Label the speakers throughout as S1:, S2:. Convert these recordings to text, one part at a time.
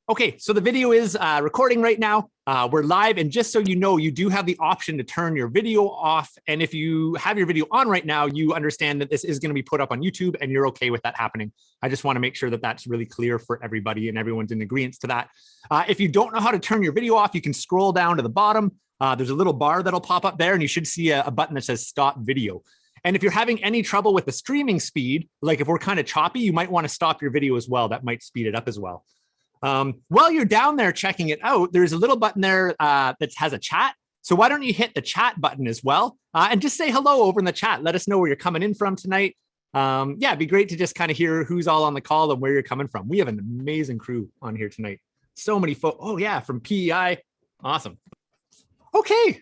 S1: Okay, so the video is recording right now. We're live, and just so you know, you do have the option to turn your video off. And if you have your video on right now, you understand that this is going to be put up on YouTube, and you're okay with that happening. I just want to make sure that that's really clear for everybody and everyone's in agreement to that. If you don't know how to turn your video off, you can scroll down to the bottom. There's a little bar that'll pop up there, and you should see a button that says Stop Video. And if you're having any trouble with the streaming speed, like if we're kind of choppy, you might want to stop your video as well. That might speed it up as well. While you're down there checking it out, there's a little button there that has a chat. So why don't you hit the chat button as well and just say hello over in the chat. Let us know where you're coming in from tonight. Yeah, it'd be great to just kind of hear who's all on the call and where you're coming from. We have an amazing crew on here tonight. So many folks. Oh yeah, from PEI. Awesome. Okay.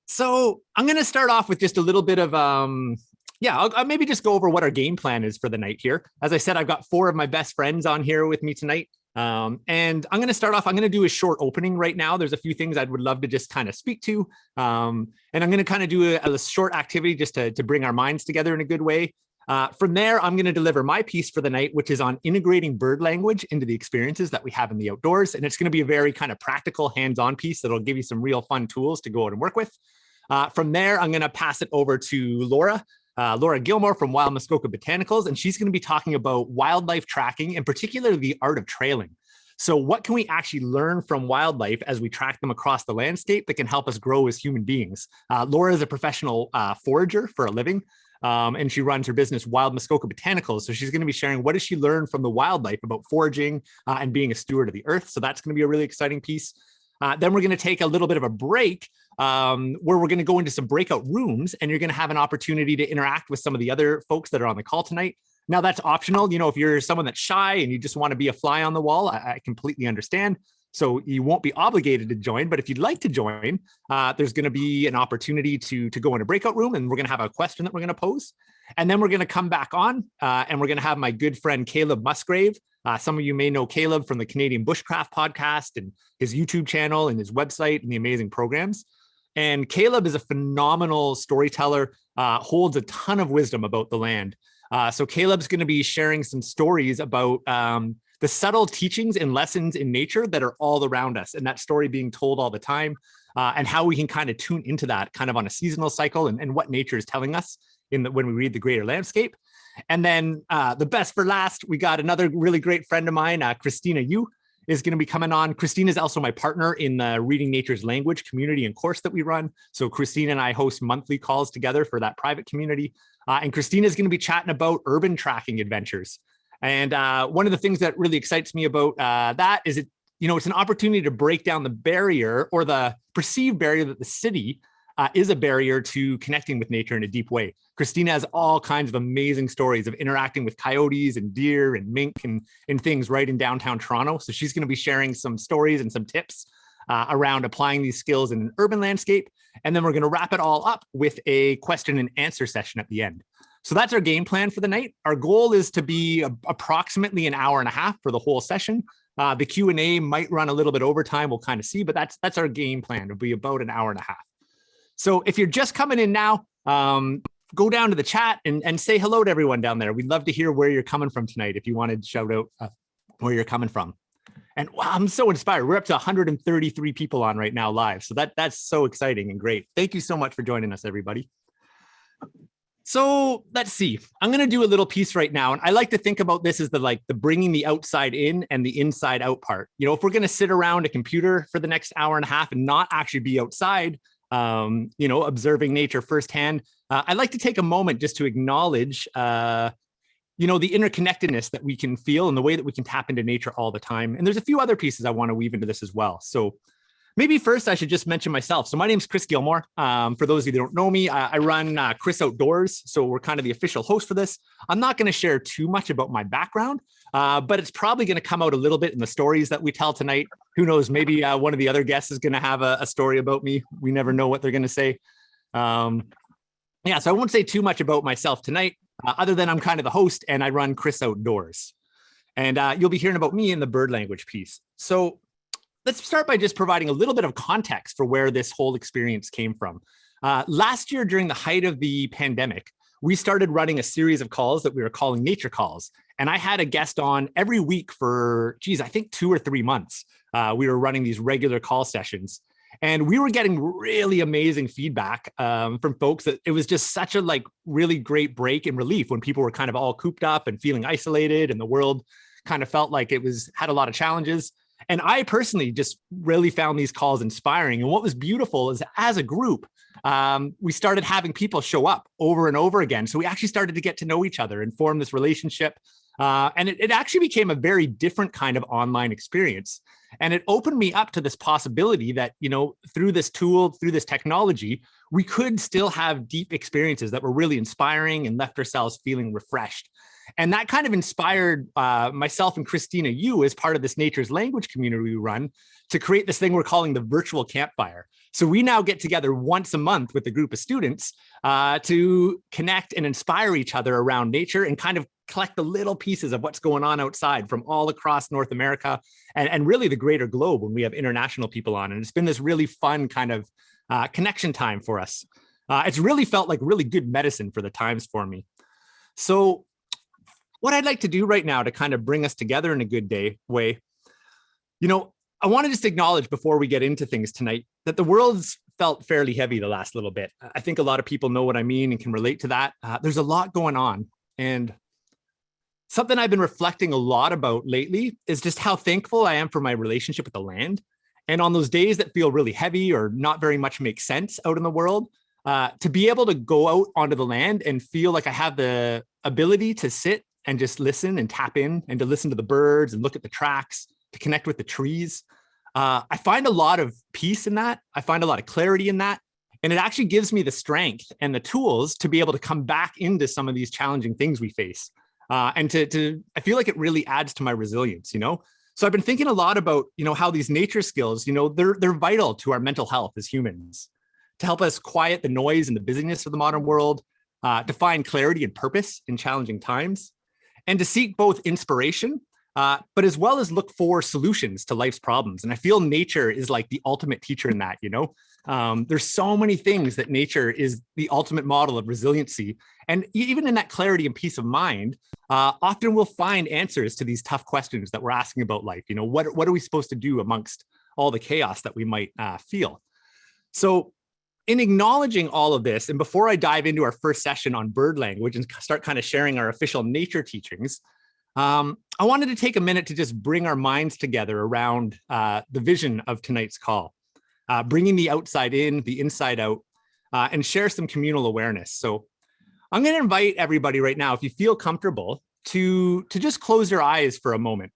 S1: So I'm going to start off with just a little bit of, I'll maybe just go over what our game plan is for the night here. As I said, I've got 4 of my best friends on here with me tonight. And I'm going to start off, I'm going to do a short opening right now. There's a few things I would love to just kind of speak to. And I'm going to kind of do a short activity just to bring our minds together in a good way. From there, I'm going to deliver my piece for the night, which is on integrating bird language into the experiences that we have in the outdoors. And it's going to be a very kind of practical, hands-on piece that'll give you some real fun tools to go out and work with. From there, I'm going to pass it over to Laura Gilmour from Wild Muskoka Botanicals, and she's going to be talking about wildlife tracking, and particularly the art of trailing. So what can we actually learn from wildlife as we track them across the landscape that can help us grow as human beings? Laura is a professional forager for a living, and she runs her business Wild Muskoka Botanicals. So she's going to be sharing what does she learn from the wildlife about foraging and being a steward of the earth. So that's going to be a really exciting piece. Then we're going to take a little bit of a break where we're going to go into some breakout rooms, and you're going to have an opportunity to interact with some of the other folks that are on the call tonight. Now that's optional. You know, if you're someone that's shy and you just want to be a fly on the wall, I completely understand. So you won't be obligated to join, but if you'd like to join, there's going to be an opportunity to go in a breakout room, and we're going to have a question that we're going to pose. And then we're going to come back on and we're going to have my good friend, Caleb Musgrave. Some of you may know Caleb from the Canadian Bushcraft podcast and his YouTube channel and his website and the amazing programs. And Caleb is a phenomenal storyteller, holds a ton of wisdom about the land. So Caleb's going to be sharing some stories about the subtle teachings and lessons in nature that are all around us, and that story being told all the time, and how we can kind of tune into that kind of on a seasonal cycle and what nature is telling us when we read the greater landscape. And then the best for last, we got another really great friend of mine, Christina Yu, is going to be coming on. Christina is also my partner in the Reading Nature's Language community and course that we run. So Christina and I host monthly calls together for that private community. And Christina is going to be chatting about urban tracking adventures. And one of the things that really excites me about that is it's an opportunity to break down the barrier or the perceived barrier that the city is a barrier to connecting with nature in a deep way. Christina has all kinds of amazing stories of interacting with coyotes and deer and mink and things right in downtown Toronto. So she's going to be sharing some stories and some tips around applying these skills in an urban landscape. And then we're going to wrap it all up with a question and answer session at the end. So that's our game plan for the night. Our goal is to be approximately an hour and a half for the whole session. The Q&A might run a little bit over time. We'll kind of see, but that's our game plan. It'll be about an hour and a half. So if you're just coming in now, go down to the chat and say hello to everyone down there. We'd love to hear where you're coming from tonight if you wanted to shout out where you're coming from. And wow, I'm so inspired. We're up to 133 people on right now live. So that's so exciting and great. Thank you so much for joining us, everybody. So let's see. I'm going to do a little piece right now. And I like to think about this as the bringing the outside in and the inside out part. You know, if we're going to sit around a computer for the next hour and a half and not actually be outside, observing nature firsthand, I'd like to take a moment just to acknowledge, the interconnectedness that we can feel and the way that we can tap into nature all the time. And there's a few other pieces I want to weave into this as well. So maybe first I should just mention myself. So my name's Chris Gilmore. For those of you that don't know me, I run Chris Outdoors. So we're kind of the official host for this. I'm not going to share too much about my background, but it's probably going to come out a little bit in the stories that we tell tonight. Who knows, maybe one of the other guests is going to have a story about me. We never know what they're going to say. So I won't say too much about myself tonight, other than I'm kind of the host and I run Chris Outdoors. And you'll be hearing about me in the bird language piece. So let's start by just providing a little bit of context for where this whole experience came from. Last year, during the height of the pandemic, we started running a series of calls that we were calling nature calls. And I had a guest on every week for, geez, I think 2 or 3 months. We were running these regular call sessions. And we were getting really amazing feedback from folks that it was just such a really great break and relief when people were kind of all cooped up and feeling isolated, and the world kind of felt like had a lot of challenges. And I personally just really found these calls inspiring. And what was beautiful is, as a group, we started having people show up over and over again. So we actually started to get to know each other and form this relationship. And it actually became a very different kind of online experience. And it opened me up to this possibility that, through this tool, through this technology, we could still have deep experiences that were really inspiring and left ourselves feeling refreshed. And that kind of inspired myself and Christina Yu, as part of this Nature's Language community we run, to create this thing we're calling the Virtual Campfire. So we now get together once a month with a group of students to connect and inspire each other around nature and kind of collect the little pieces of what's going on outside from all across North America and really the greater globe when we have international people on. And it's been this really fun kind of connection time for us. It's really felt like really good medicine for the times for me. So what I'd like to do right now to kind of bring us together in a good way, I want to just acknowledge before we get into things tonight that the world's felt fairly heavy the last little bit. I think a lot of people know what I mean and can relate to that. There's a lot going on. And something I've been reflecting a lot about lately is just how thankful I am for my relationship with the land. And on those days that feel really heavy or not very much make sense out in the world, to be able to go out onto the land and feel like I have the ability to sit and just listen and tap in and to listen to the birds and look at the tracks, to connect with the trees. I find a lot of peace in that. I find a lot of clarity in that. And it actually gives me the strength and the tools to be able to come back into some of these challenging things we face. And I feel like it really adds to my resilience, So I've been thinking a lot about, how these nature skills, they're vital to our mental health as humans, to help us quiet the noise and the busyness of the modern world, to find clarity and purpose in challenging times, and to seek both inspiration, but as well as look for solutions to life's problems. And I feel nature is like the ultimate teacher in that, There's so many things that nature is the ultimate model of resiliency. And even in that clarity and peace of mind, often we'll find answers to these tough questions that we're asking about life. What are we supposed to do amongst all the chaos that we might feel? So in acknowledging all of this, and before I dive into our first session on bird language and start kind of sharing our official nature teachings, I wanted to take a minute to just bring our minds together around the vision of tonight's call, bringing the outside in, the inside out, and share some communal awareness. So I'm going to invite everybody right now, if you feel comfortable, to just close your eyes for a moment.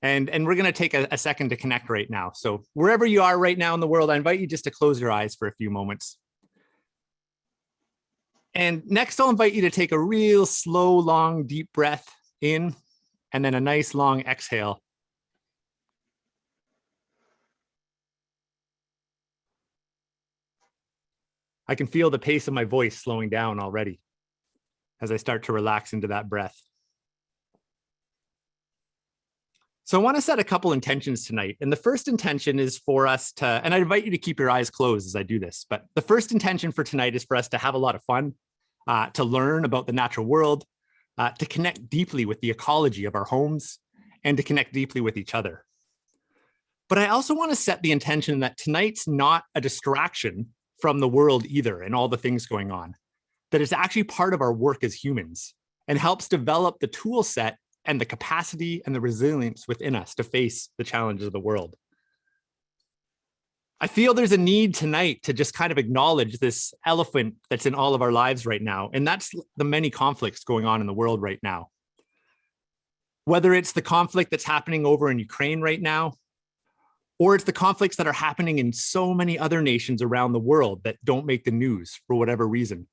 S1: And we're going to take a second to connect right now. So wherever you are right now in the world, I invite you just to close your eyes for a few moments. And next, I'll invite you to take a real slow, long, deep breath in, and then a nice long exhale. I can feel the pace of my voice slowing down already as I start to relax into that breath. So I want to set a couple intentions tonight. And the first intention is for us to, and I invite you to keep your eyes closed as I do this, but the first intention for tonight is for us to have a lot of fun, to learn about the natural world, to connect deeply with the ecology of our homes, and to connect deeply with each other. But I also want to set the intention that tonight's not a distraction from the world either and all the things going on, that it's actually part of our work as humans and helps develop the tool set and the capacity and the resilience within us to face the challenges of the world. I feel there's a need tonight to just kind of acknowledge this elephant that's in all of our lives right now, and that's the many conflicts going on in the world right now. Whether it's the conflict that's happening over in Ukraine right now, or it's the conflicts that are happening in so many other nations around the world that don't make the news for whatever reason.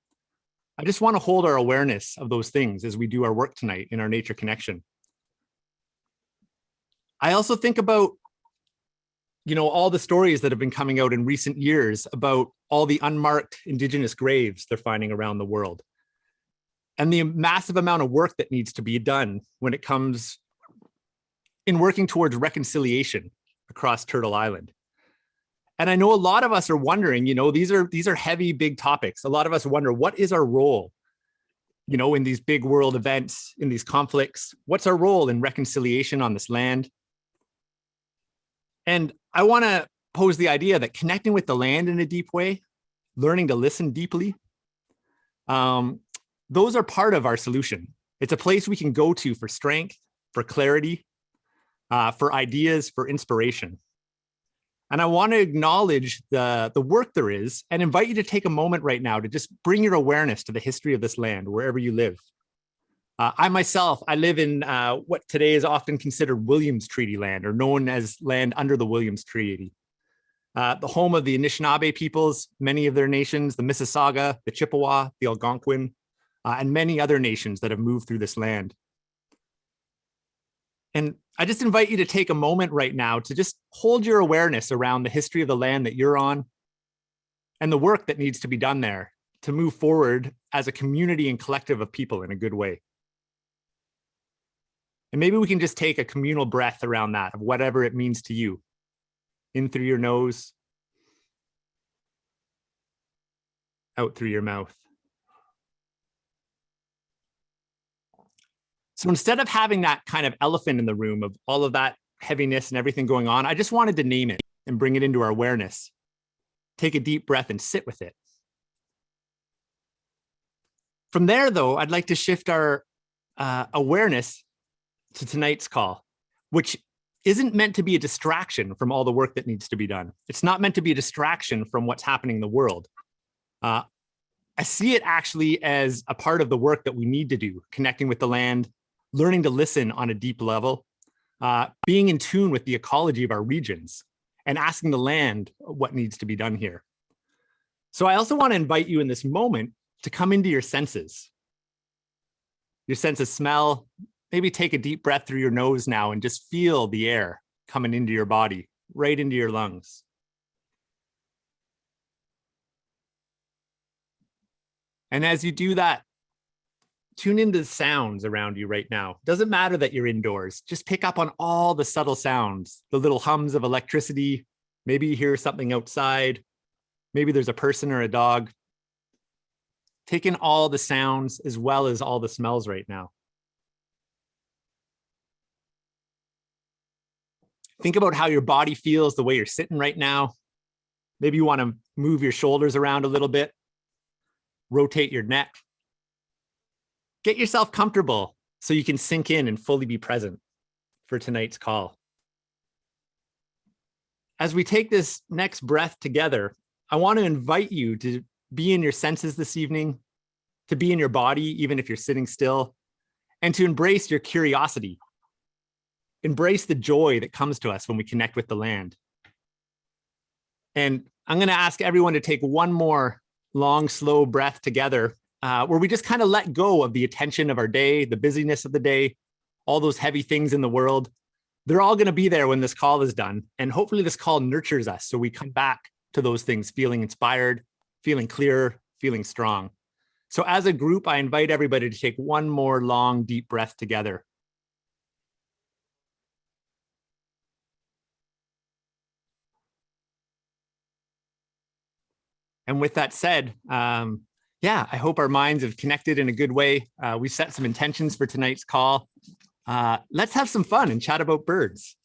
S1: I just want to hold our awareness of those things as we do our work tonight in our nature connection. I also think about, all the stories that have been coming out in recent years about all the unmarked Indigenous graves they're finding around the world, and the massive amount of work that needs to be done when it comes in working towards reconciliation across Turtle Island. And I know a lot of us are wondering, these are heavy, big topics. A lot of us wonder, what is our role in these big world events, in these conflicts? What's our role in reconciliation on this land? And I want to pose the idea that connecting with the land in a deep way, learning to listen deeply, those are part of our solution. It's a place we can go to for strength, for clarity, for ideas, for inspiration. And I want to acknowledge the work there is and invite you to take a moment right now to just bring your awareness to the history of this land, wherever you live. I myself, I live in what today is often considered Williams Treaty land, or known as land under the Williams Treaty. The home of the Anishinaabe peoples, many of their nations, the Mississauga, the Chippewa, the Algonquin, and many other nations that have moved through this land. And I just invite you to take a moment right now to just hold your awareness around the history of the land that you're on and the work that needs to be done there to move forward as a community and collective of people in a good way. And maybe we can just take a communal breath around that, of whatever it means to you. In through your nose, out through your mouth. So instead of having that kind of elephant in the room of all of that heaviness and everything going on, I just wanted to name it and bring it into our awareness. Take a deep breath and sit with it. From there, though, I'd like to shift our awareness to tonight's call, which isn't meant to be a distraction from all the work that needs to be done. It's not meant to be a distraction from what's happening in the world. I see it actually as a part of the work that we need to do, connecting with the land, learning to listen on a deep level, being in tune with the ecology of our regions, and asking the land what needs to be done here. So I also want to invite you in this moment to come into your senses. Your sense of smell. Maybe take a deep breath through your nose now and just feel the air coming into your body, right into your lungs. And as you do that, tune into the sounds around you right now. Doesn't matter that you're indoors. Just pick up on all the subtle sounds, the little hums of electricity. Maybe you hear something outside. Maybe there's a person or a dog. Take in all the sounds as well as all the smells right now. Think about how your body feels the way you're sitting right now. Maybe you want to move your shoulders around a little bit. Rotate your neck. Get yourself comfortable so you can sink in and fully be present for tonight's call. As we take this next breath together, I want to invite you to be in your senses this evening, to be in your body, even if you're sitting still, and to embrace your curiosity. Embrace the joy that comes to us when we connect with the land. And I'm going to ask everyone to take one more long, slow breath together, where we just kind of let go of the attention of our day, the busyness of the day, all those heavy things in the world. They're all going to be there when this call is done. And hopefully this call nurtures us so we come back to those things feeling inspired, feeling clear, feeling strong. So as a group, I invite everybody to take one more long, deep breath together. And with that said, I hope our minds have connected in a good way. We set some intentions for tonight's call. Let's have some fun and chat about birds.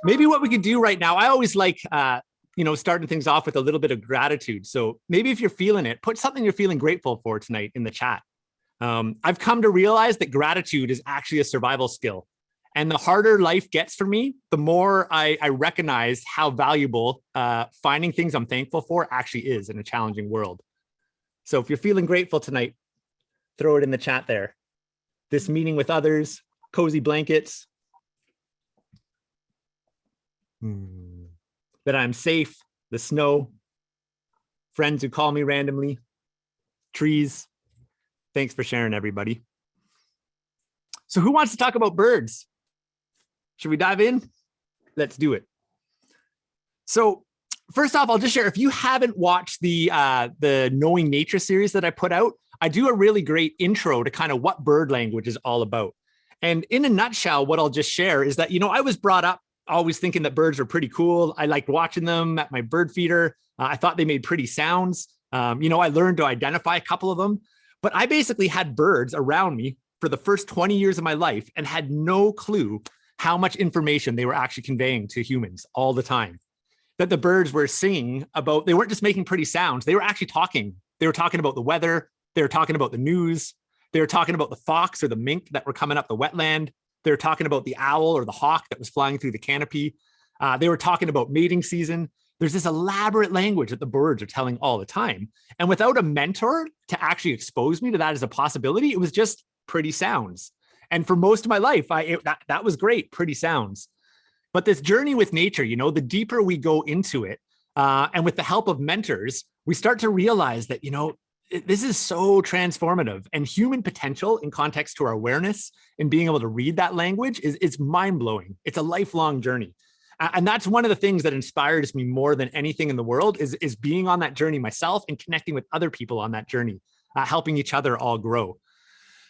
S1: Maybe what we could do right now, I always like, starting things off with a little bit of gratitude. So maybe if you're feeling it, put something you're feeling grateful for tonight in the chat. I've come to realize that gratitude is actually a survival skill. And the harder life gets for me, the more I recognize how valuable finding things I'm thankful for actually is in a challenging world. So if you're feeling grateful tonight, throw it in the chat there. This meeting with others, cozy blankets, that I'm safe, the snow, friends who call me randomly, trees. Thanks for sharing, everybody. So who wants to talk about birds? Should we dive in? Let's do it. So first off, I'll just share, if you haven't watched the Knowing Nature series that I put out, I do a really great intro to kind of what bird language is all about. And in a nutshell, what I'll just share is that, I was brought up always thinking that birds were pretty cool. I liked watching them at my bird feeder. I thought they made pretty sounds. I learned to identify a couple of them. But I basically had birds around me for the first 20 years of my life and had no clue how much information they were actually conveying to humans all the time. That the birds were singing about, they weren't just making pretty sounds, they were actually talking. They were talking about the weather, they were talking about the news, they were talking about the fox or the mink that were coming up the wetland, they were talking about the owl or the hawk that was flying through the canopy. They were talking about mating season. There's this elaborate language that the birds are telling all the time. And without a mentor to actually expose me to that as a possibility, it was just pretty sounds. And for most of my life, that was great, pretty sounds. But this journey with nature, you know, the deeper we go into it, and with the help of mentors, we start to realize that, you know, this is so transformative, and human potential in context to our awareness and being able to read that language is mind-blowing. It's a lifelong journey. And that's one of the things that inspires me more than anything in the world is being on that journey myself and connecting with other people on that journey, helping each other all grow.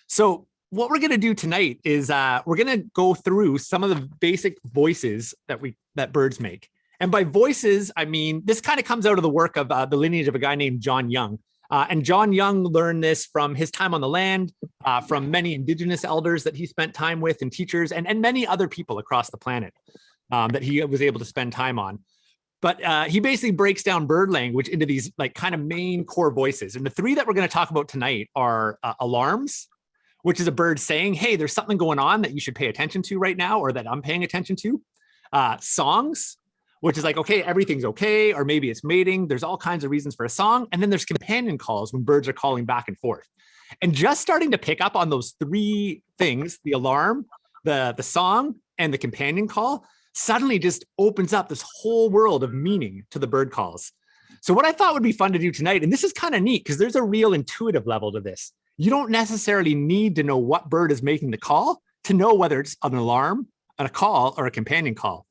S1: So what we're going to do tonight is we're going to go through some of the basic voices that birds make. And by voices, I mean, this kind of comes out of the work of the lineage of a guy named John Young. And John Young learned this from his time on the land, from many indigenous elders that he spent time with and teachers and many other people across the planet that he was able to spend time on. But he basically breaks down bird language into these like kind of main core voices. And the three that we're going to talk about tonight are alarms, which is a bird saying, hey, there's something going on that you should pay attention to right now, or that I'm paying attention to. Songs, which is like, okay, everything's okay, or maybe it's mating. There's all kinds of reasons for a song. And then there's companion calls when birds are calling back and forth. And just starting to pick up on those three things, the alarm, the song, and the companion call, suddenly just opens up this whole world of meaning to the bird calls. So what I thought would be fun to do tonight, and this is kind of neat because there's a real intuitive level to this. You don't necessarily need to know what bird is making the call to know whether it's an alarm, a call, or a companion call.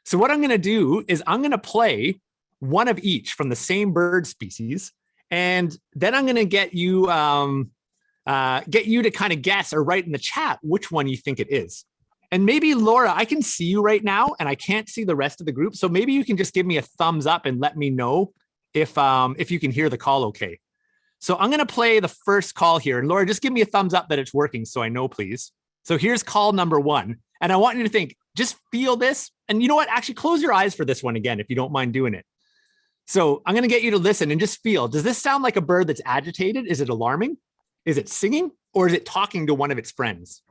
S1: So what I'm going to do is I'm going to play one of each from the same bird species, and then I'm going to get you to kind of guess or write in the chat which one you think it is. And maybe Laura, I can see you right now, and I can't see the rest of the group. So maybe you can just give me a thumbs up and let me know if you can hear the call okay. So I'm going to play the first call here. And Laura, just give me a thumbs up that it's working so I know, please. So here's call number one. And I want you to think, just feel this. And you know what? Actually, close your eyes for this one again, if you don't mind doing it. So I'm going to get you to listen and just feel, does this sound like a bird that's agitated? Is it alarming? Is it singing? Or is it talking to one of its friends?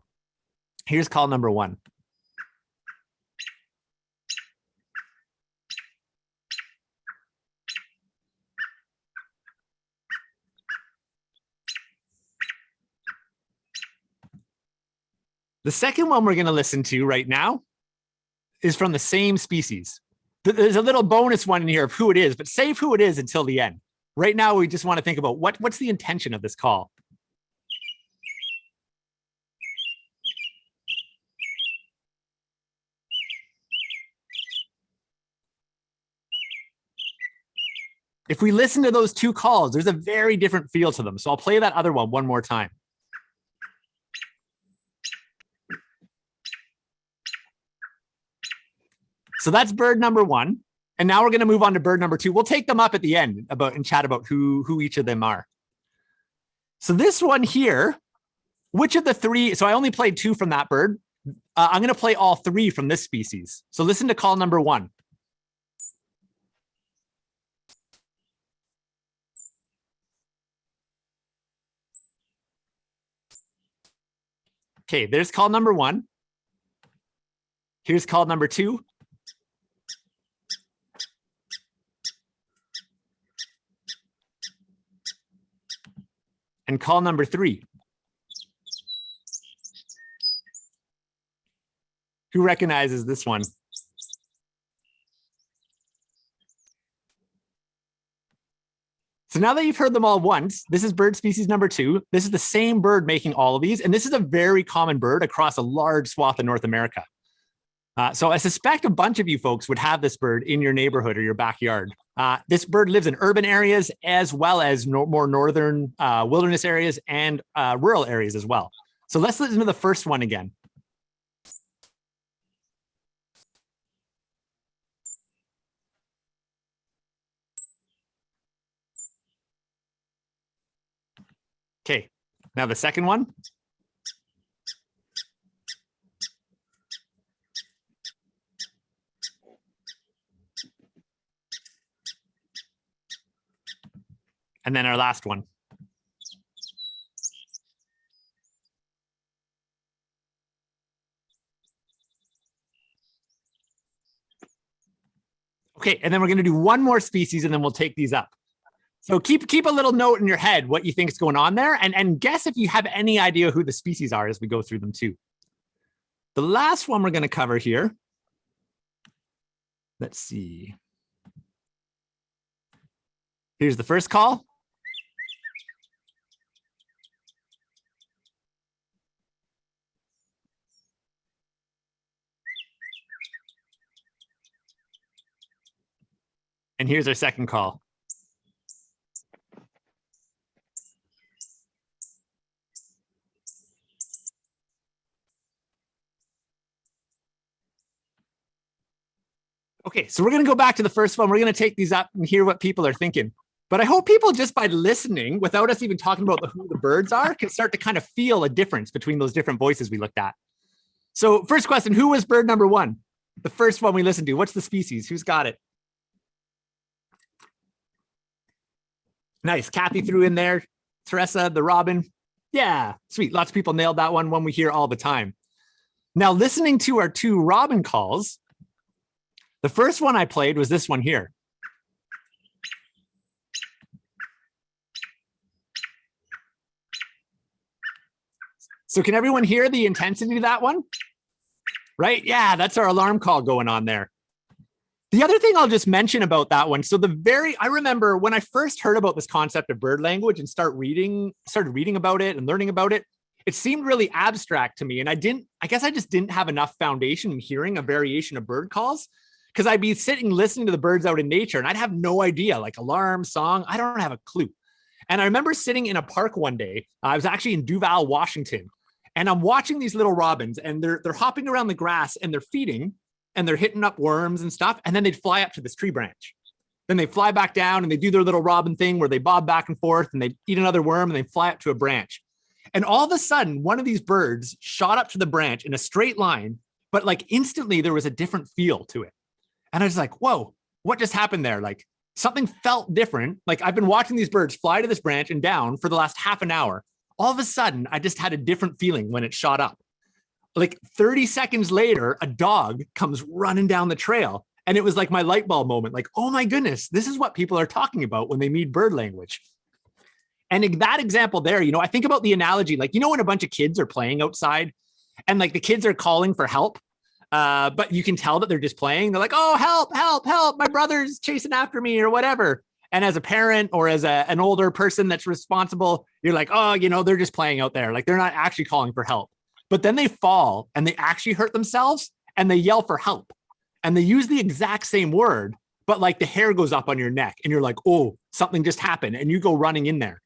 S1: Here's call number one. The second one we're going to listen to right now is from the same species. There's a little bonus one in here of who it is, but save who it is until the end. Right now, we just want to think about what's the intention of this call. If we listen to those two calls, there's a very different feel to them. So I'll play that other one more time. So that's bird number one. And now we're going to move on to bird number two. We'll take them up at the end and chat about who each of them are. So this one here, which of the three, so I only played two from that bird. I'm going to play all three from this species. So listen to call number one. Okay, there's call number one. Here's call number two. And call number three. Who recognizes this one? So now that you've heard them all once, this is bird species number two. This is the same bird making all of these. And this is a very common bird across a large swath of North America. So I suspect a bunch of you folks would have this bird in your neighborhood or your backyard. This bird lives in urban areas as well as more northern wilderness areas and rural areas as well. So let's listen to the first one again. Okay, Now the second one. And then our last one. Okay, and then we're going to do one more species and then we'll take these up. So keep a little note in your head what you think is going on there, and guess if you have any idea who the species are as we go through them too. The last one we're going to cover here. Let's see. Here's the first call. And here's our second call. Okay, so we're going to go back to the first one. We're going to take these up and hear what people are thinking. But I hope people, just by listening, without us even talking about who the birds are, can start to kind of feel a difference between those different voices we looked at. So first question, who was bird number one? The first one we listened to. What's the species? Who's got it? Nice. Kathy threw in there. Teresa, the robin. Yeah, sweet. Lots of people nailed that one we hear all the time. Now, listening to our two robin calls, the first one I played was this one here. So can everyone hear the intensity of that one? Right? Yeah, that's our alarm call going on there. The other thing I'll just mention about that one. So I remember when I first heard about this concept of bird language and started reading about it and learning about it, it seemed really abstract to me. And I guess I just didn't have enough foundation in hearing a variation of bird calls, because I'd be sitting listening to the birds out in nature and I'd have no idea, like alarm, song, I don't have a clue. And I remember sitting in a park one day. I was actually in Duval, Washington, and I'm watching these little robins and they're hopping around the grass and they're feeding and they're hitting up worms and stuff. And then they'd fly up to this tree branch. Then they fly back down and they do their little robin thing where they bob back and forth and they eat another worm and they fly up to a branch. And all of a sudden, one of these birds shot up to the branch in a straight line, but like instantly there was a different feel to it. And I was like, whoa, what just happened there? Like something felt different. Like I've been watching these birds fly to this branch and down for the last half an hour. All of a sudden, I just had a different feeling when it shot up. Like 30 seconds later, a dog comes running down the trail. And it was like my light bulb moment. Like, oh my goodness, this is what people are talking about when they meet bird language. And in that example there, I think about the analogy, like, when a bunch of kids are playing outside and like the kids are calling for help. But you can tell that they're just playing. They're like, oh, help, help, help. My brother's chasing after me or whatever. And as a parent or as an older person that's responsible, you're like, oh, they're just playing out there. Like they're not actually calling for help. But then they fall and they actually hurt themselves and they yell for help. And they use the exact same word, but like the hair goes up on your neck and you're like, oh, something just happened. And you go running in there.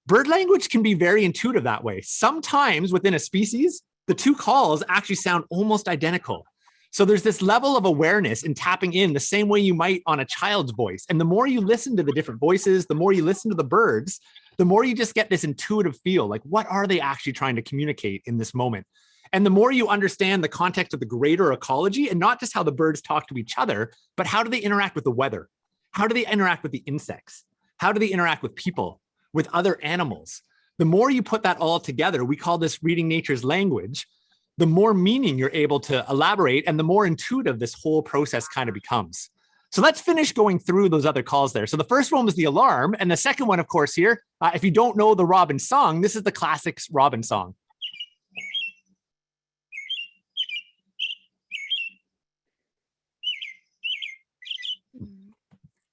S1: Bird language can be very intuitive that way. Sometimes within a species, the two calls actually sound almost identical. So there's this level of awareness and tapping in the same way you might on a child's voice. And the more you listen to the different voices, the more you listen to the birds, the more you just get this intuitive feel, like what are they actually trying to communicate in this moment? And the more you understand the context of the greater ecology and not just how the birds talk to each other, but how do they interact with the weather? How do they interact with the insects? How do they interact with people, with other animals? The more you put that all together, we call this reading nature's language, the more meaning you're able to elaborate and the more intuitive this whole process kind of becomes. So let's finish going through those other calls there. So the first one was the alarm. And the second one, of course, here, if you don't know the robin song, this is the classic robin song.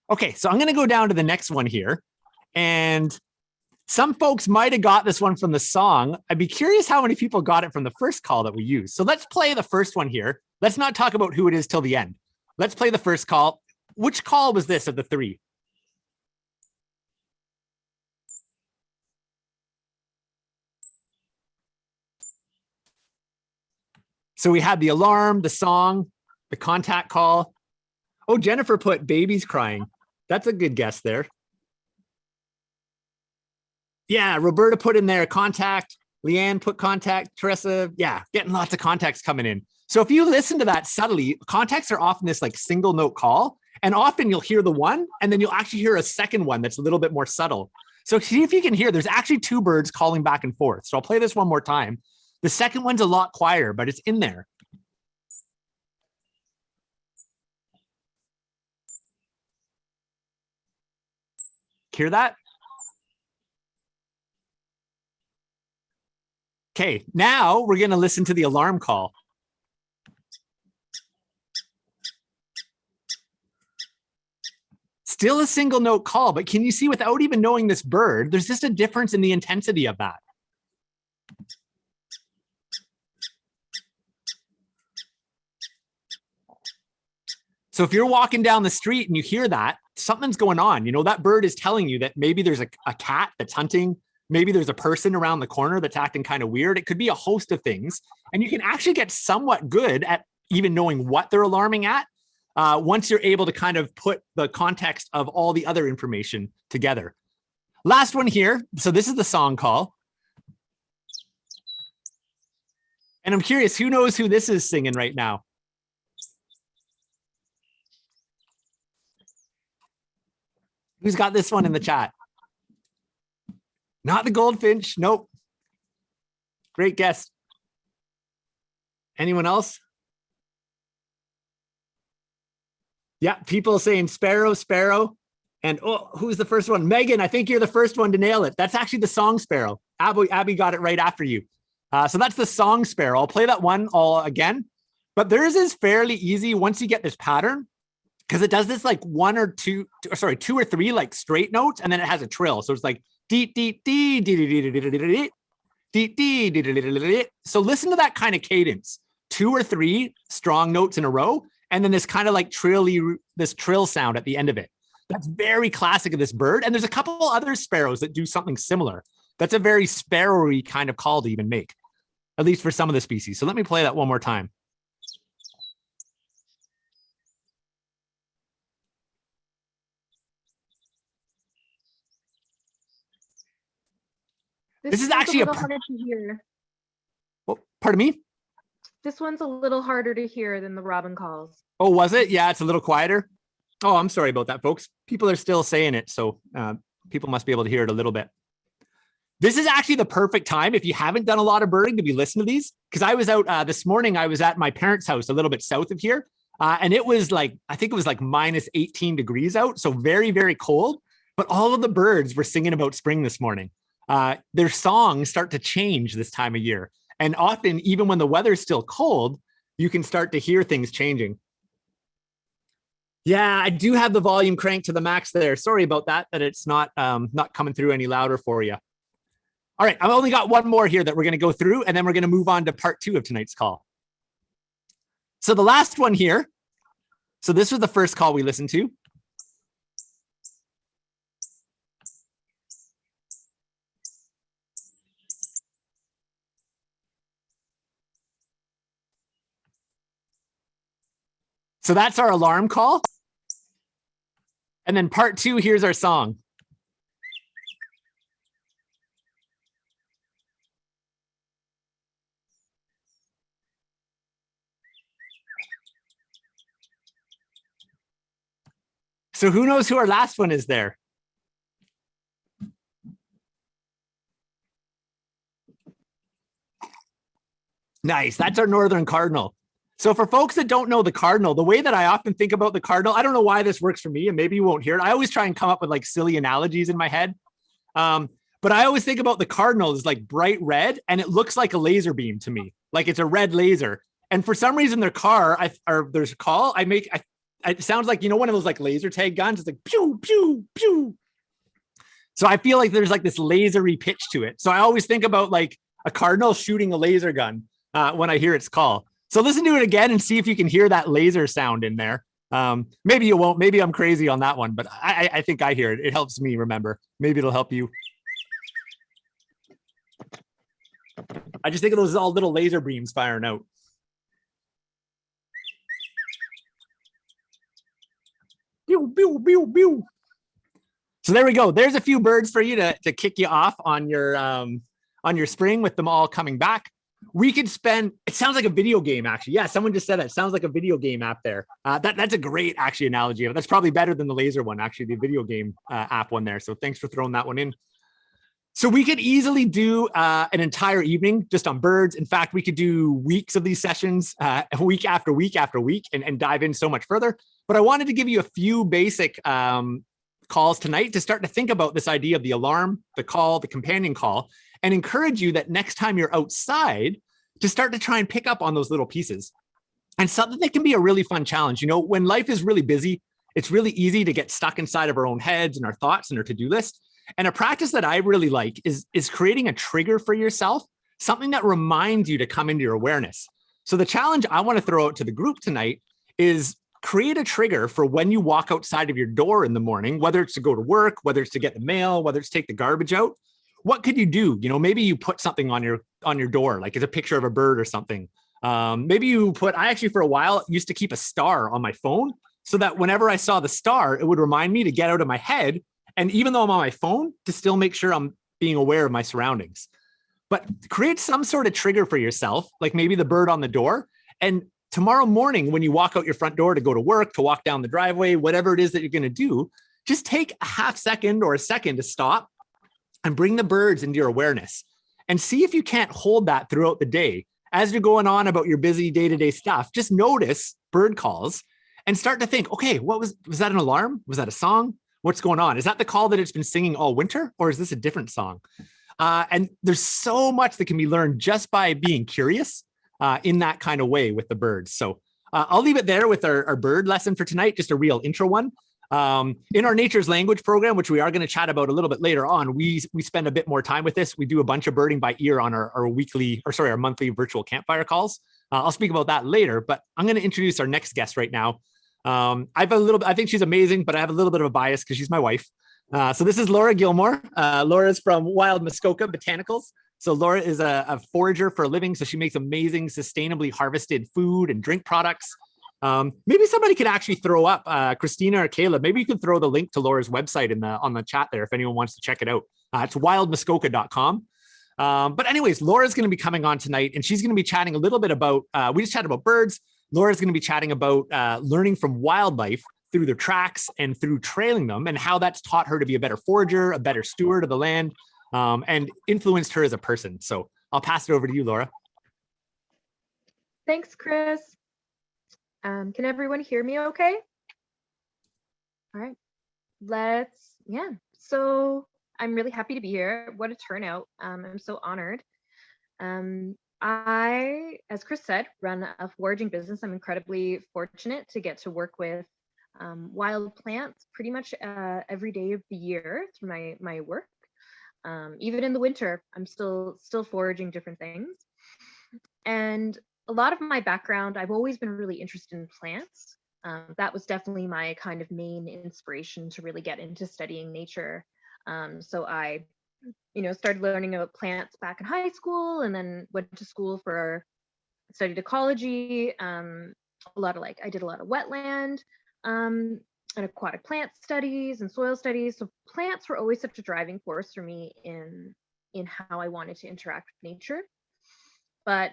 S1: Okay, so I'm going to go down to the next one here. And some folks might have got this one from the song. I'd be curious how many people got it from the first call that we used. So let's play the first one here. Let's not talk about who it is till the end. Let's play the first call. Which call was this of the three? So we had the alarm, the song, the contact call. Oh, Jennifer put babies crying. That's a good guess there. Yeah, Roberta put in there contact. Leanne put contact. Teresa, yeah, getting lots of contacts coming in. So if you listen to that subtly, contacts are often this like single note call. And often you'll hear the one, and then you'll actually hear a second one that's a little bit more subtle. So see if you can hear, there's actually two birds calling back and forth. So I'll play this one more time. The second one's a lot quieter, but it's in there. Hear that? Okay, now we're going to listen to the alarm call. Still a single note call, but can you see without even knowing this bird, there's just a difference in the intensity of that. So if you're walking down the street and you hear that, something's going on. You know, that bird is telling you that maybe there's a cat that's hunting. Maybe there's a person around the corner that's acting kind of weird. It could be a host of things. And you can actually get somewhat good at even knowing what they're alarming at once you're able to kind of put the context of all the other information together. Last one here. So this is the song call. And I'm curious, who knows who this is singing right now? Who's got this one in the chat? Not the goldfinch. Nope. Great guess. Anyone else? Yeah, people saying sparrow, sparrow. And oh, who's the first one? Megan, I think you're the first one to nail it. That's actually the song sparrow. Abby got it right after you. So that's the song sparrow. I'll play that one all again. But theirs is fairly easy once you get this pattern, because it does this like two or three like straight notes, and then it has a trill. So it's like dee dee dee dee dee dee dee dee dee dee dee dee dee. So listen to that kind of cadence. 2 or 3 strong notes in a row, and then this kind of like this trill sound at the end of it. That's very classic of this bird. And there's a couple other sparrows that do something similar. That's a very sparrowy kind of call to even make, at least for some of the species. So let me play that one more time. This is actually a little harder to hear. Oh, pardon me?
S2: This one's a little harder to hear than the robin calls.
S1: Oh, was it? Yeah, it's a little quieter. Oh, I'm sorry about that, folks. People are still saying it, so people must be able to hear it a little bit. This is actually the perfect time, if you haven't done a lot of birding, to be listening to these, because I was out this morning. I was at my parents' house a little bit south of here, and it was like, I think it was like minus 18 degrees out, so very, very cold. But all of the birds were singing about spring this morning. Their songs start to change this time of year. And often, even when the weather's still cold, you can start to hear things changing. Yeah, I do have the volume cranked to the max there. Sorry about that it's not coming through any louder for you. All right, I've only got one more here that we're going to go through, and then we're going to move on to part 2 of tonight's call. So the last one here. So this was the first call we listened to. So that's our alarm call. And then part 2, here's our song. So who knows who our last one is there? Nice, that's our northern cardinal. So for folks that don't know the cardinal, the way that I often think about the cardinal, I don't know why this works for me, and maybe you won't hear it. I always try and come up with like silly analogies in my head. But I always think about the cardinal as like bright red, and it looks like a laser beam to me, like it's a red laser. And for some reason, their it sounds like, you know, one of those like laser tag guns. It's like pew, pew, pew. So I feel like there's like this lasery pitch to it. So I always think about like a cardinal shooting a laser gun when I hear its call. So listen to it again and see if you can hear that laser sound in there. Maybe you won't. Maybe I'm crazy on that one, but I think I hear it. It helps me remember. Maybe it'll help you. I just think of those as all little laser beams firing out. Pew, pew, pew, pew. So there we go. There's a few birds for you to kick you off on your spring with them all coming back. We could spend, it sounds like a video game, actually. Yeah, someone just said that. It sounds like a video game app there. That's a great, actually, analogy. That's probably better than the laser one, actually, the video game app one there. So thanks for throwing that one in. So we could easily do an entire evening just on birds. In fact, we could do weeks of these sessions, week after week after week, and dive in so much further. But I wanted to give you a few basic calls tonight to start to think about this idea of the alarm, the call, the companion call, and encourage you that next time you're outside to start to try and pick up on those little pieces. And something that can be a really fun challenge. You know, when life is really busy, it's really easy to get stuck inside of our own heads and our thoughts and our to-do list. And a practice that I really like is creating a trigger for yourself, something that reminds you to come into your awareness. So the challenge I want to throw out to the group tonight is create a trigger for when you walk outside of your door in the morning, whether it's to go to work, whether it's to get the mail, whether it's to take the garbage out. What could you do? You know, maybe you put something on your door, like it's a picture of a bird or something. Maybe you put, I actually for a while used to keep a star on my phone so that whenever I saw the star, it would remind me to get out of my head. And even though I'm on my phone, to still make sure I'm being aware of my surroundings. But create some sort of trigger for yourself, like maybe the bird on the door. And tomorrow morning, when you walk out your front door to go to work, to walk down the driveway, whatever it is that you're going to do, just take a half second or a second to stop and bring the birds into your awareness and see if you can't hold that throughout the day. As you're going on about your busy day-to-day stuff, just notice bird calls and start to think, okay, was that an alarm? Was that a song? What's going on? Is that the call that it's been singing all winter, or is this a different song? And there's so much that can be learned just by being curious in that kind of way with the birds. So I'll leave it there with our bird lesson for tonight, just a real intro one. In our Nature's Language program, which we are going to chat about a little bit later on, we spend a bit more time with this. We do a bunch of birding by ear on our monthly virtual campfire calls. I'll speak about that later, but I'm going to introduce our next guest right now. I think she's amazing, but I have a little bit of a bias because she's my wife. So this is Laura Gilmour. Laura's from Wild Muskoka Botanicals. So Laura is a forager for a living. So she makes amazing, sustainably harvested food and drink products. Maybe somebody could actually throw up, Christina or Caleb, maybe you could throw the link to Laura's website on the chat there if anyone wants to check it out. It's wildmuskoka.com. But anyways, Laura's going to be coming on tonight and she's going to be chatting a little bit about, we just chatted about birds. Laura's going to be chatting about learning from wildlife through their tracks and through trailing them and how that's taught her to be a better forager, a better steward of the land, and influenced her as a person. So I'll pass it over to you, Laura.
S2: Thanks, Chris. Can everyone hear me okay? All right, so I'm really happy to be here. What a turnout. I'm so honored. I, as Chris said, run a foraging business. I'm incredibly fortunate to get to work with wild plants pretty much every day of the year through my work. Even in the winter, I'm still foraging different things. And a lot of my background, I've always been really interested in plants. That was definitely my kind of main inspiration to really get into studying nature. So I started learning about plants back in high school and then went to school studied ecology, I did a lot of wetland and aquatic plant studies and soil studies. So plants were always such a driving force for me in how I wanted to interact with nature. But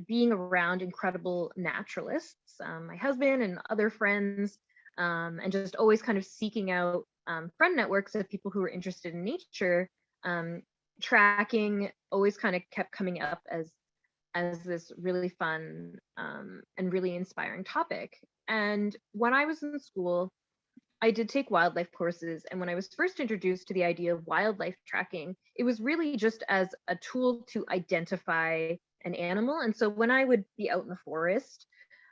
S2: being around incredible naturalists, my husband and other friends, and just always kind of seeking out friend networks of people who were interested in nature, tracking always kind of kept coming up as this really fun and really inspiring topic. And when I was in school, I did take wildlife courses. And when I was first introduced to the idea of wildlife tracking, it was really just as a tool to identify an animal. And so when I would be out in the forest,